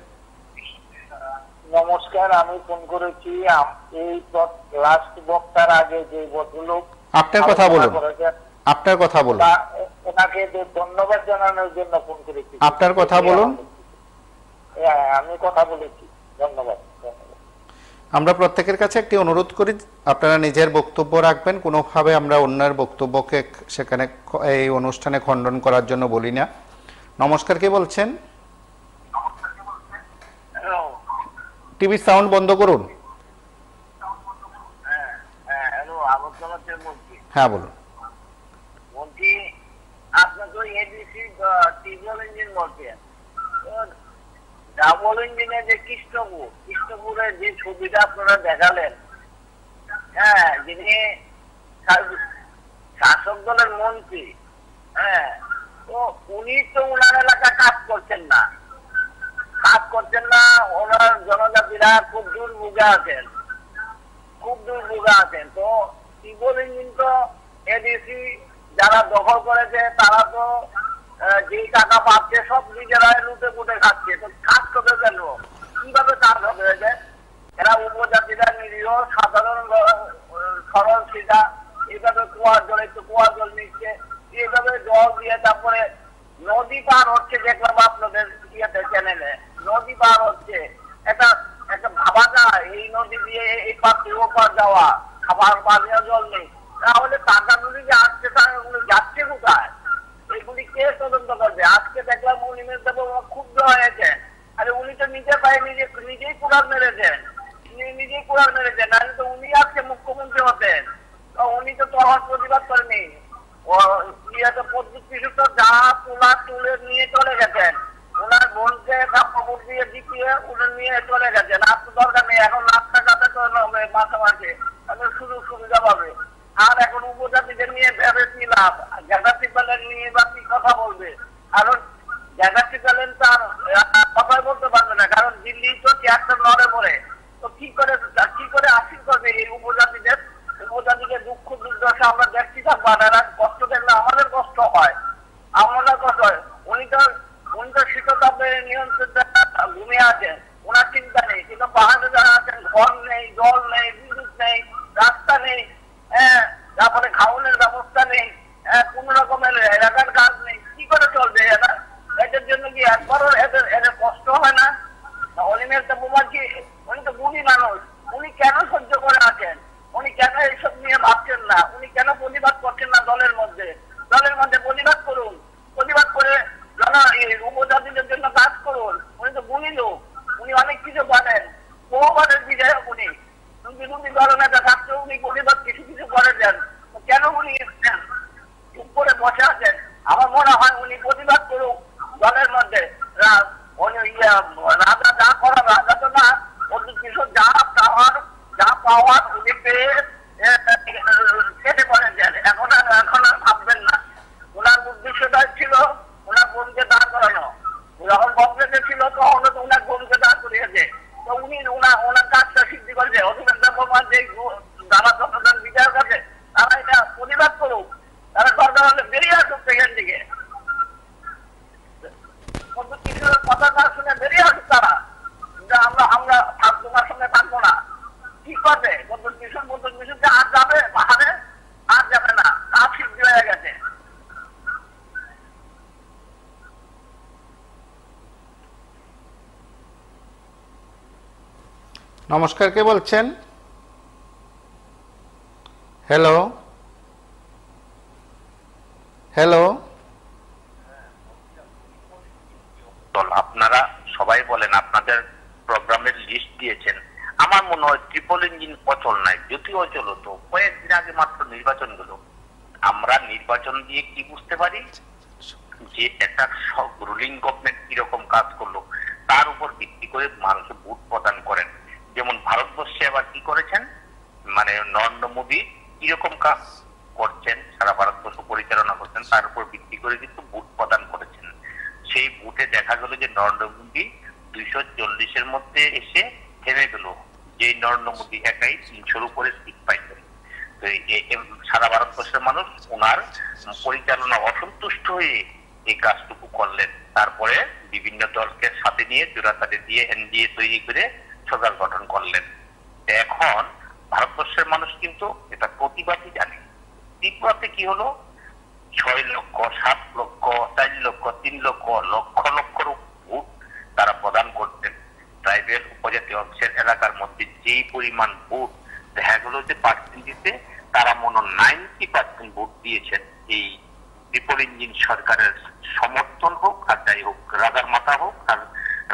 নমস্কার, আমি ফোন করেছি এই লাস্ট বক্তার আগে যে ভদ্রলোক, আপনার কথা বলুন, আপনার কথা বলুন। ওনাকে ধন্যবাদ জানানোর জন্য ফোন করেছি। আপনার কথা বলুন। আমি কথা বলেছি, ধন্যবাদ। আমরা প্রত্যেকের কাছে একটি অনুরোধ করি, আপনারা নিজের বক্তব্য রাখবেন, কোনোভাবে আমরা অন্যের বক্তব্যকে সেখানে এই অনুষ্ঠানে খণ্ডন করার জন্য বলি না। নমস্কার, কে বলছেন? টিভি সাউন্ড বন্ধ করুন। হ্যাঁ বলুন। বলছি আপনার তো এডিসি ট্রিপল ইঞ্জিন বলছেন, ডাবল ইঞ্জিনের যে কৃষ্ণপুরের যে ছবিটা আপনারা দেখালেন, হ্যাঁ, যিনি শাসক দলের মন্ত্রী, হ্যাঁ, তো উনি তো ওনার এলাকা কাজ করছেন না, ওনার জনজাতিরা খুব দুর্ভোগে আছেন। তো ট্রিপল ইঞ্জিন তো এডিসি যারা দখল করেছে তারা তো যেই টাকা পাচ্ছে সব নিজেরাই লুটে পুটে খাচ্ছে। তো কাজ করবে কেন? কিভাবে কাজ হবে? এরা উপজাতিরা নিরীহ সাধারণ সরল সিধা এইভাবে কুয়ার জল নিচ্ছে, এইভাবে জল দিয়ে তারপরে নদী পার হচ্ছে। দেখলাম আপনাদের ইয়েতে চ্যানেলে নদী পার হচ্ছে, একটা ভাবা যায় এই নদী দিয়ে এই পার থেকে ও পার যাওয়া, খাবার পানীয় জল নেই, তাহলে টাকা নদী যে আসছে ওগুলো যাচ্ছে কোথায়? এগুলি কে তদন্ত করবে? আজকে দেখলাম মুনিমের দেব ক্ষুব্ধ হয়েছে। আরে উনি তো নিজে পায়ে নিজেই কুড়াল মেরেছেন, নাহলে তো উনি আজকে মুখ্যমন্ত্রী হতেন। তো উনি তো তখন প্রতিবাদ করেনি, পদ্ধতি যা তুলে নিয়ে চলে গেছেন, ওনার বোনকে কাপড় দিয়ে জিতিয়ে উনি নিয়ে চলে গেছেন। আর তো দরকার নেই, এখন লাখ টাকাতে তো মাসে মাসে সুযোগ সুবিধা পাবে। আর এখন উপজাতিদের নিয়ে ভেবে কি লাভ? গ্যালাক্সি প্যানেল নিয়ে বা কি কথা বলবে? কারণ গ্যালাক্সি প্যানেল তার কথাই বলতে পারবে না, কারণ দিল্লি তো চেয়ারটা নড়ে পড়ে। তো কি করে আসিল করবে এই উপজাতিকে দুঃখ দুর্দশা আমরা দেখছি থাকবো, আর কষ্ট দেখলে আমাদের কষ্ট হয়। উনি তো শীততাপের নিয়ন্ত্রণ ঘুমিয়ে আছেন, ওনার চিন্তা নেই। কিন্তু পাহাড়ে যারা আছেন ঘর নেই, জল নেই, বিদ্যুৎ নেই, রাস্তা নেই, হ্যাঁ, তারপরে খাওয়ানোর ব্যবস্থা নেই, কোন রকমের এলাকার কাজ নেই। কি করে চলবে এরা? এদের জন্য কি একবারও এদের কষ্ট হয় না? অলিমের তো বোমাজি, উনি তো বুড়ি মানুষ, উনি কেন সহ্য করে আছেন? উনি কেন এইসব নিয়ে ভাবছেন না? উনি কেন প্রতিবাদ করছেন না? দলের মধ্যে প্রতিবাদ করুন, প্রতিবাদ করে উপজাতিদের জন্য কাজ করুন। উনি তো বুড়ি লোক, উনি অনেক কিছু জানেন, বহুবারের বিধায়ক উনি, বিরোধী দলনেতা থাকতেও উনি প্রতিবাদ কিছু করে দেন। কেন উনি চুপ করে বসে আছেন? আমার মনে হয় উনি প্রতিবাদ করুক দলের মধ্যে। রাজা যা করার, রাজা তো না, কিছু যা পাওয়ার উনি পেয়ে কেটে পড়ে দেন। এখন আর ভাববেন না। ওনার উদ্দেশ্যটাই ছিল ওনার বোনকে দাঁড় করানো। যখন কংগ্রেসে ছিল তখন তো ওনার বোনকে দাঁড় করিয়েছে। তো উনি ওনার কাজটা সিদ্ধি করেছে। অধিবেশন প্রমাণ যে যারা জনগণ বিধায়ক আছে তারা এটা প্রতিবাদ করুক, তারা সরকার হলে বেরিয়ে আসুক সেখান থেকে। কথা না শুনে বেরিয়ে আসুক তারা, আমরা তোমার সঙ্গে থাকবো না। কি করবে? বদল আর যাবে পাহাড়ে, আর যাবে না, কাজ সিদ্ধি হয়ে গেছে। নমস্কার, কে বলছেন? হ্যালো হ্যালো, আপনারা সবাই বলেন আপনাদের প্রোগ্রামের লিস্ট দিয়েছেন, আমার মনে হয় ট্রিপল ইঞ্জিন অচল নাই, যদি অচল হতো কয়েকদিন আগে মাত্র নির্বাচন গেল। আমরা নির্বাচন দিয়ে কি বুঝতে পারি যে একটা রুলিং গভর্নমেন্ট কিরকম কাজ করলো তার উপর ভিত্তি করে মানুষ ভোট প্রদান করেন। যেমন ভারতবর্ষে আবার কি করেছেন, মানে নরেন্দ্র মোদী কিরকম কাজ করছেন, সারা ভারতবর্ষ পরিচালনা করছেন, তার উপর ভিত্তি করে কিন্তু ভোট প্রদান করেছেন। সেই ভোটে দেখা গেল যে নরেন্দ্র মোদী 240-এর মধ্যে এসে থেমে গেল, যে নরেন্দ্র মোদী একাই 300-র উপরে সিট পাইতেন। তো সারা ভারতবর্ষের মানুষ ওনার পরিচালনা অসন্তুষ্ট হয়ে এই কাজটুকু করলেন। তারপরে বিভিন্ন দলকে সাথে নিয়ে জোড়াতাড়ি দিয়ে এনডিএ তৈরি করে সরকার গঠন করলেন। এখন ভারতবর্ষের মানুষ কিন্তু এটা প্রতিবাদই জানে। ত্রিপুরাতে কি হলো, 6 লক্ষ, 7 লক্ষ, 4 লক্ষ, 3 লক্ষ, লক্ষ লক্ষ ভোট তারা প্রদান করতেন। ট্রাইবেল উপজাতি অংশের এলাকার মধ্যে যেই পরিমাণ ভোট দেখা গেল যে পার্সেন্টেজে তারা মনে 90% ভোট দিয়েছেন এই ট্রিপল ইঞ্জিন সরকারের সমর্থন হোক আর যাই হোক, রাজার মাথা হোক আর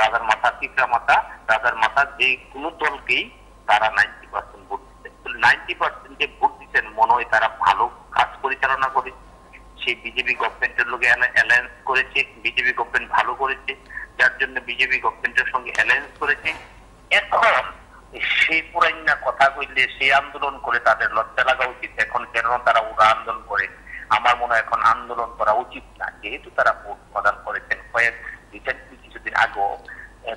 রাজার মাথা, টিকরা মাথা, রাজার মাথা, যে কোনো দলকেই তারা 90% ভোট দিতেন। 90% যে ভোট দিতেন মনে হয় তারা ভালো কাজ পরিচালনা করে, সেই বিজেপি গভর্নমেন্টের লোকে অ্যালায়েন্স করেছে, বিজেপি গভর্নমেন্ট ভালো করেছে, যার জন্য বিজেপি গভর্নমেন্টের সঙ্গে অ্যালায়েন্স করেছে। এখন সেই পুরাইনা কথা কইলে, সেই আন্দোলন করে তাদের লজ্জা লাগা উচিত। এখন কেন তারা ওরা আন্দোলন করে, আমার মনে হয় এখন আন্দোলন করা উচিত না, যেহেতু তারা ভোট প্রদান করেছেন কিছুদিন আগেও,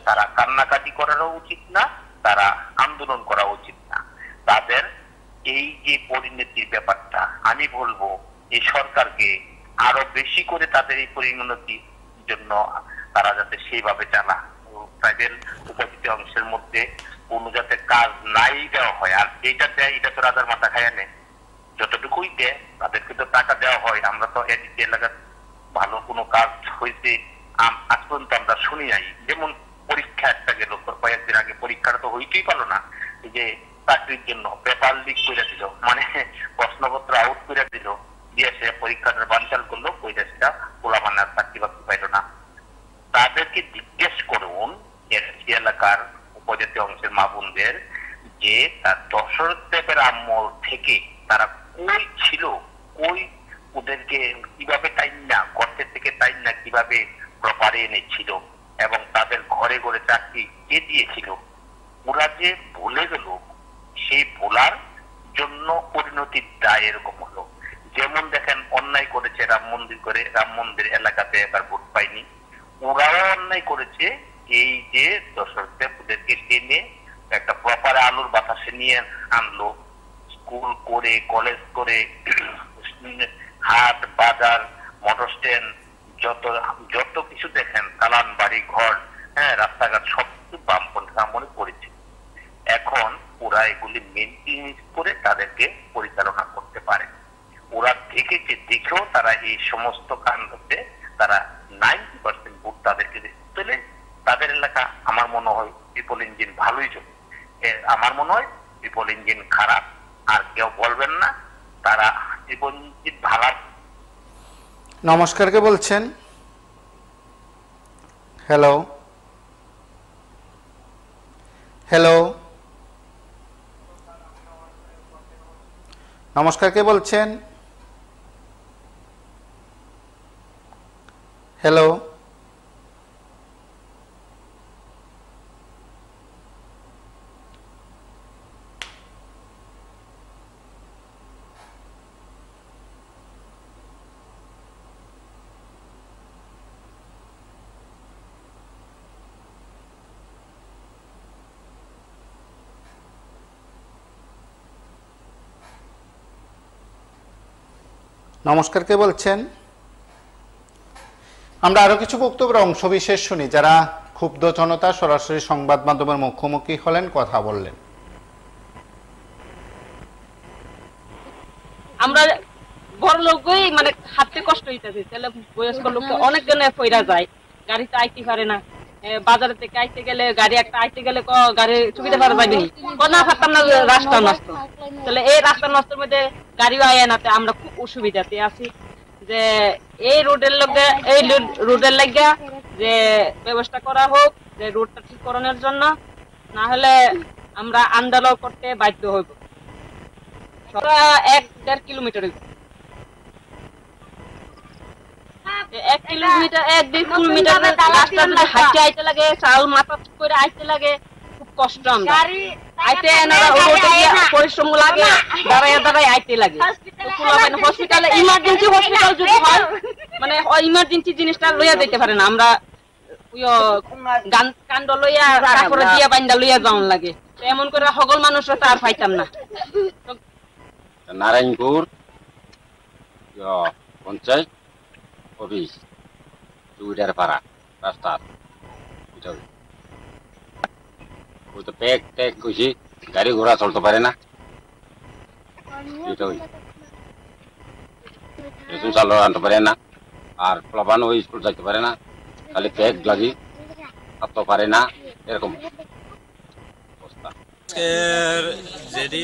তারা কান্নাকাটি করারও উচিত না, তারা আন্দোলন করা উচিত না। তাদের এই যে পরিণতির ব্যাপারটা, আমি বলবো এই সরকারকে আরো বেশি করে তাদের এই পরিণতির জন্য তারা যাতে সেইভাবে চালা, ট্রাইবেল উপজাতি অংশের মধ্যে কোনো যাতে কাজ নাই দেওয়া হয়। আর যেটা দেয় এটা তো রাজার মাথা খাইয়া নেয়, যতটুকুই দেয় তাদেরকে তো টাকা দেওয়া হয়। আমরা তো এদিকে এলাকার ভালো কোনো কাজ হয়েছে আজ পর্যন্ত আমরা শুনি নাই। যেমন পরীক্ষা একটা গেল, কয়েকদিন আগে পরীক্ষাটা তো হইতেই পারলো না, যে চাকরির জন্য পেপার লিক করে দিল, মানে প্রশ্নপত্র আউট করে দিল, দিয়ে সে পরীক্ষাটা বানচাল করলো, ওইটা সেটা পোলাপান আর চাকরি বাকরি পাইল না। তাদেরকে জিজ্ঞেস করুন এলাকার উপজাতি অংশের মা বোনদের যে তার দশরথ দেবের আমল থেকে তারা কই ছিল, কই ওদেরকে কিভাবে টাইম না গর্তের থেকে টাইম না কিভাবে প্রপারে এনেছিল, এবং তাদের ঘরে ঘরে চাকরি কে দিয়েছিল। ওরা যে ভুলে গেল, সেই ভোলার জন্য পরিণতির দায় এরকম হলো। যেমন দেখেন অন্যায় করেছে রাম মন্দির করে, রাম মন্দির এলাকাতে এবার ভোট পায়নি, ওরাও অন্যায় করেছে এই যে দশরথ দেব ওদেরকে টেনে একটা প্রপার আলোর বাতাসে নিয়ে আনলো, স্কুল করে, কলেজ করে, হাট বাজার, মোটর স্ট্যান্ড, যত কিছু দেখেন, কালান বাড়ি ঘর, হ্যাঁ, রাস্তাঘাট সবকিছু বামপন্থী আমলে করেছে। এখন ওরা এগুলি মেনটেন করে তাদেরকে পরিচালনা করতে পারে। ওরা দেখেছে, দেখেও তারা এই সমস্ত কাণ্ডতে তারা 90% ভোট তাদেরকে দিলে তাদের এলাকা আমার মনে হয় ট্রিপল ইঞ্জিন ভালোই চলে। আমার মনে হয় ট্রিপল ইঞ্জিন খারাপ, আর কেউ বলবেন না তারা ট্রিপল ইঞ্জিন ভালো। নমস্কার, কে বলছেন? হ্যালো হ্যালো, নমস্কার, কে বলছেন? হ্যালো নমস্কার, কে বলছেন? আমরা আরো কিছু বক্তব্যের অংশ বিশেষ শুনি, যারা ক্ষুব্ধ জনতা সরাসরি সংবাদ মাধ্যমের মুখোমুখি হলেন, কথা বললেন। আমরা বড় লোকই মানে হাঁটতে কষ্ট হইতেছে, তাহলে বয়স্ক লোক অনেক জনে পয়রা যায়, গাড়িতে আইতে পারে না, বাজারের থেকে আইতে গেলে গাড়ি একটা আইতে গেলে গাড়ি সুবিধা পাওয়া যাবে না পারতাম না রাস্তা নষ্ট। তাহলে এই রাস্তা নষ্টের মধ্যে গাড়িও আয় নাতে আমরা খুব অসুবিধাতে আছি। যে এই রোডের লাগিয়া যে ব্যবস্থা করা হোক, যে রোডটা ঠিক করানোর জন্য, না হলে আমরা আন্দোলন করতে বাধ্য হইব। 1-1.5 কিলোমিটার 1-2 কিলোমিটার রাস্তা যদি হাঁটতে আইতে লাগে, চাল মাথা করে আইতে লাগে, খুব কষ্ট। আমরা আইতে পরিশ্রম লাগে, দাঁড়ায় আইতে লাগে। হসপিটালে ইমার্জেন্সি হসপিটাল যদি হয়, মানে ইমার্জেন্সি জিনিসটা লইয়া যেতে পারে না, আমরা কান্ড লইয়া তারপরে দিয়া বান্দা লইয়া যাওয়ান লাগে। এমন করে সকল মানুষরা তো আর পাইতাম না। নারায়ণপুর পঞ্চায়েত অফিস চুইটার পাড়া রাস্তা, ওই তো প্যাক ট্যাক কইছি, গাড়ি ঘোড়া চলতে পারে না, নতুন চাল আনতে পারে না, আর প্লাবান ওই স্কুল যাইতে পারে না, খালি প্যাক লাগি থাকতে পারে না, এরকম অবস্থা। যেটি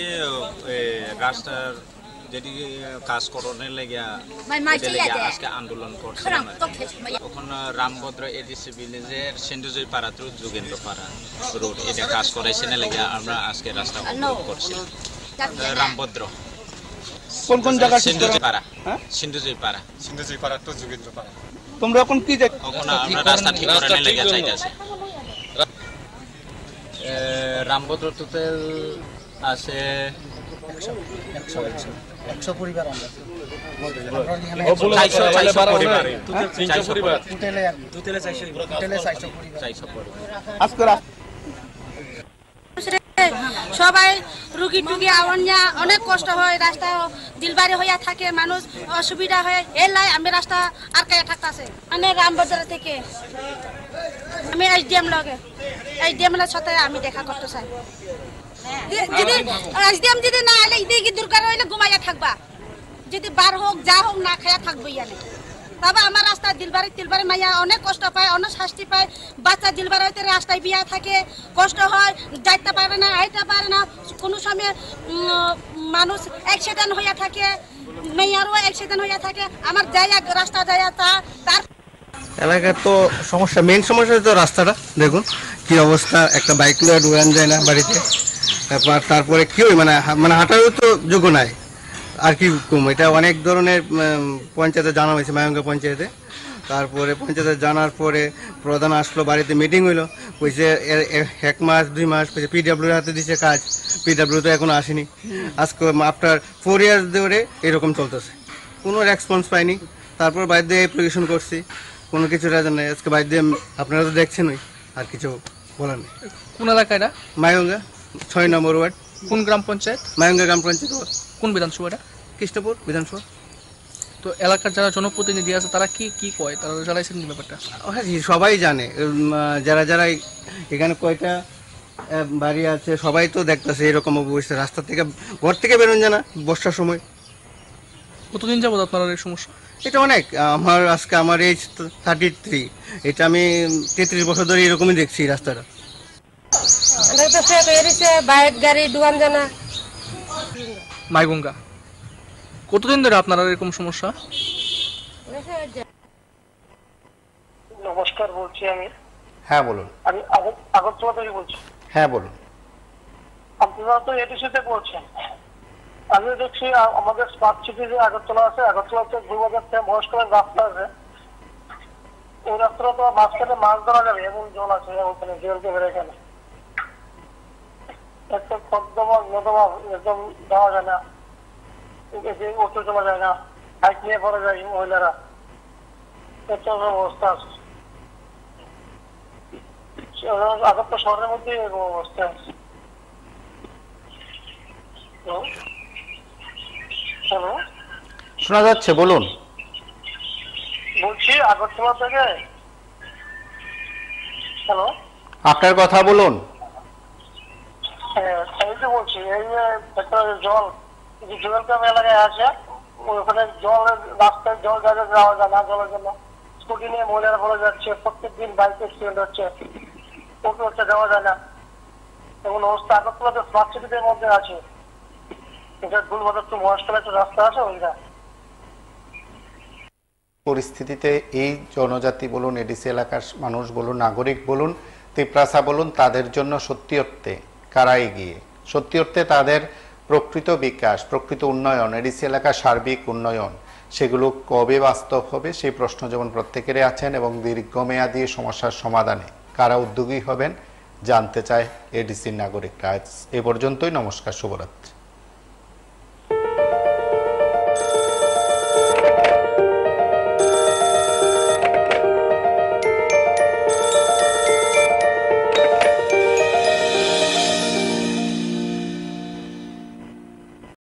রাস্তার যেটি কাজ করণের লাগিয়া আজকে আন্দোলন করছে, তখন রামভদ্র এডিসি ভিলেজের সেন্ডুজুই পাড়া থ্রু যোগেন্দ্র পাড়া রোড এটা কাজ করাইছে না লাগিয়া আমরা আজকে রাস্তা অবরোধ করছি। রামভদ্র কোন জায়গা? সিন্ধুজুই পাড়া তো যোগেন্দ্র পাড়া। তোমরা এখন কি এখন আমরা রাস্তা ঠিক করানোর লাগিয়া চাইতেছি। রামভদ্র টোটাল আছে 100 পরিবার। আমরা 400 পরিবার। আজকে সবাই রুগী টুগী আওয়ান্যা অনেক কষ্ট হয়, রাস্তা দিলবাড়ি হইয়া থাকে, মানুষ অসুবিধা হয়। এর লাই আমি রাস্তা আর কায়া থাকতেছে। মানে রামবাজার থেকে আমি SDM সাথে আমি দেখা করতে চাই। যদি SDM যদি না এলে ইদিকে দরকার হইলে ঘুমাইয়া থাকবা, যদি বার হোক যা হোক না খায়া থাকবো ইয়ানে। তবে আমার রাস্তা দিলবাড়ি মাইয়া অনেক কষ্ট পায়, অনেক শাস্তি পায়। বাচ্চা দিলবাড়ি হইতে রাস্তায় বিয়া থাকে, কষ্ট হয়, যাইতে পারে না, আইতে পারে না। কোনো সময় মানুষ অ্যাক্সিডেন্ট হইয়া থাকে, মেয়ারও অ্যাক্সিডেন্ট হইয়া থাকে। আমার যাইয়া রাস্তা যাইয়া তার এলাকার তো সমস্যা, মেইন সমস্যা তো রাস্তাটা দেখুন কি অবস্থা, একটা বাইক লয়ে ঢুকান যায় না বাড়িতে। তারপরে কি হয়, মানে হাঁটারও তো যোগ্য নাই। আর কি কম, এটা অনেক ধরনের পঞ্চায়েতে জানা হয়েছে, মায়ঙ্গা পঞ্চায়েতে। তারপরে পঞ্চায়েতে জানার পরে প্রধান আসলো, বাড়িতে মিটিং হইলো, কইছে 1 মাস 2 মাস কইছে PWর হাতে দিছে কাজ, PW তো এখনো আসেনি। আজকে আফটার 4 ইয়ার্স ধরে এরকম চলতেছে, কোনো রেসপন্স পাইনি। তারপর বাইরে অ্যাপ্লিকেশন করছি, কোনো কিছু রাজন নেই। আজকে বাইরে আপনারা তো দেখছেনই, আর কিছু বলার নেই। কোন এলাকা এটা? মায়ঙ্গা 6 নম্বর ওয়ার্ড। কোন গ্রাম পঞ্চায়েত? মায়ঙ্গা গ্রাম পঞ্চায়েত। কোন বিধানসভা এটা? কৃষ্ণপুর বিধানসভা। তো এলাকার যারা জনপ্রতিনিধি আছে তারা কি কয়, তারা জানাইছেন ব্যাপারটা? হ্যাঁ, সবাই জানে, যারা এখানে কয়টা বাড়ি আছে সবাই তো দেখতেছে এরকম অবস্থা। রাস্তা থেকে ঘর থেকে বেরোন জানা বর্ষার সময়। কতদিন যাবত আপনার এই সমস্যা? এটা অনেক, আমার এজ 33, এটা আমি 33 বছর ধরে এরকমই দেখছি রাস্তাটা। বাইক গাড়ি ডুয়ান জানা। মাইগঙ্গা কতদিন ধরে আপনার এরকম সমস্যা? নমস্কার, বলছি আমি। হ্যাঁ বলুন। আমি আগরতলা থেকে বলছি। হ্যাঁ বলুন। আপনারা তো এডিসিতে বলছেন, আমি দেখছি আমাদের স্মার্ট সিটি যে আগরতলা আছে, আগরতলাতে 2000 থেকে মহেশখালীর রাস্তা আছে, ওই রাস্তাটা তো মাঝখানে মাছ ধরা যাবে এমন জল আছে ওখানে, জেলকে বেড়ে গেলে একটা কদমা নদমা একদম যাওয়া যায় না, অটো চলা যায় না, বাইক নিয়ে পড়ে যায় মহিলারা, একটা অবস্থা আছে। আগরতলা শহরের মধ্যে এরকম অবস্থা আছে। হ্যালো, শোনা যাচ্ছে, বলুন। বলছি আগরতলা থেকে। হ্যালো, আপনার কথা বলুন। এই যে বলছি, এই যে একটা জল জুয়েল ক্যাম্প এলাকায় আছে, ওখানে জলের রাস্তায় জল যাওয়া যায় না, জলের জন্য স্কুটি নিয়ে মহিলারা বলে যাচ্ছে, প্রত্যেকদিন বাইক অ্যাক্সিডেন্ট হচ্ছে, টোটো হচ্ছে, যাওয়া যায় না। এমন অবস্থা আগরতলা তো স্মার্ট সিটিদের মধ্যে আছে, এটা ভুলভাবে একটু মহেশতলা একটা রাস্তা আছে ওইটা। পরিস্থিতিতে এই জনজাতি বলুন, এডিসি এলাকার মানুষ বলুন, নাগরিক বলুন, তিপ্রাসা বলুন, তাদের জন্য সত্যি অর্থে কারা এগিয়ে, সত্যি অর্থে তাদের প্রকৃত বিকাশ, প্রকৃত উন্নয়ন, এডিসি এলাকার সার্বিক উন্নয়ন, সেগুলো কবে বাস্তব হবে সেই প্রশ্ন যেমন প্রত্যেকেরই আছেন, এবং দীর্ঘমেয়াদী সমস্যার সমাধানে কারা উদ্যোগী হবেন জানতে চায় এডিসির নাগরিকরা। এ পর্যন্তই, নমস্কার, শুভরাত্রি।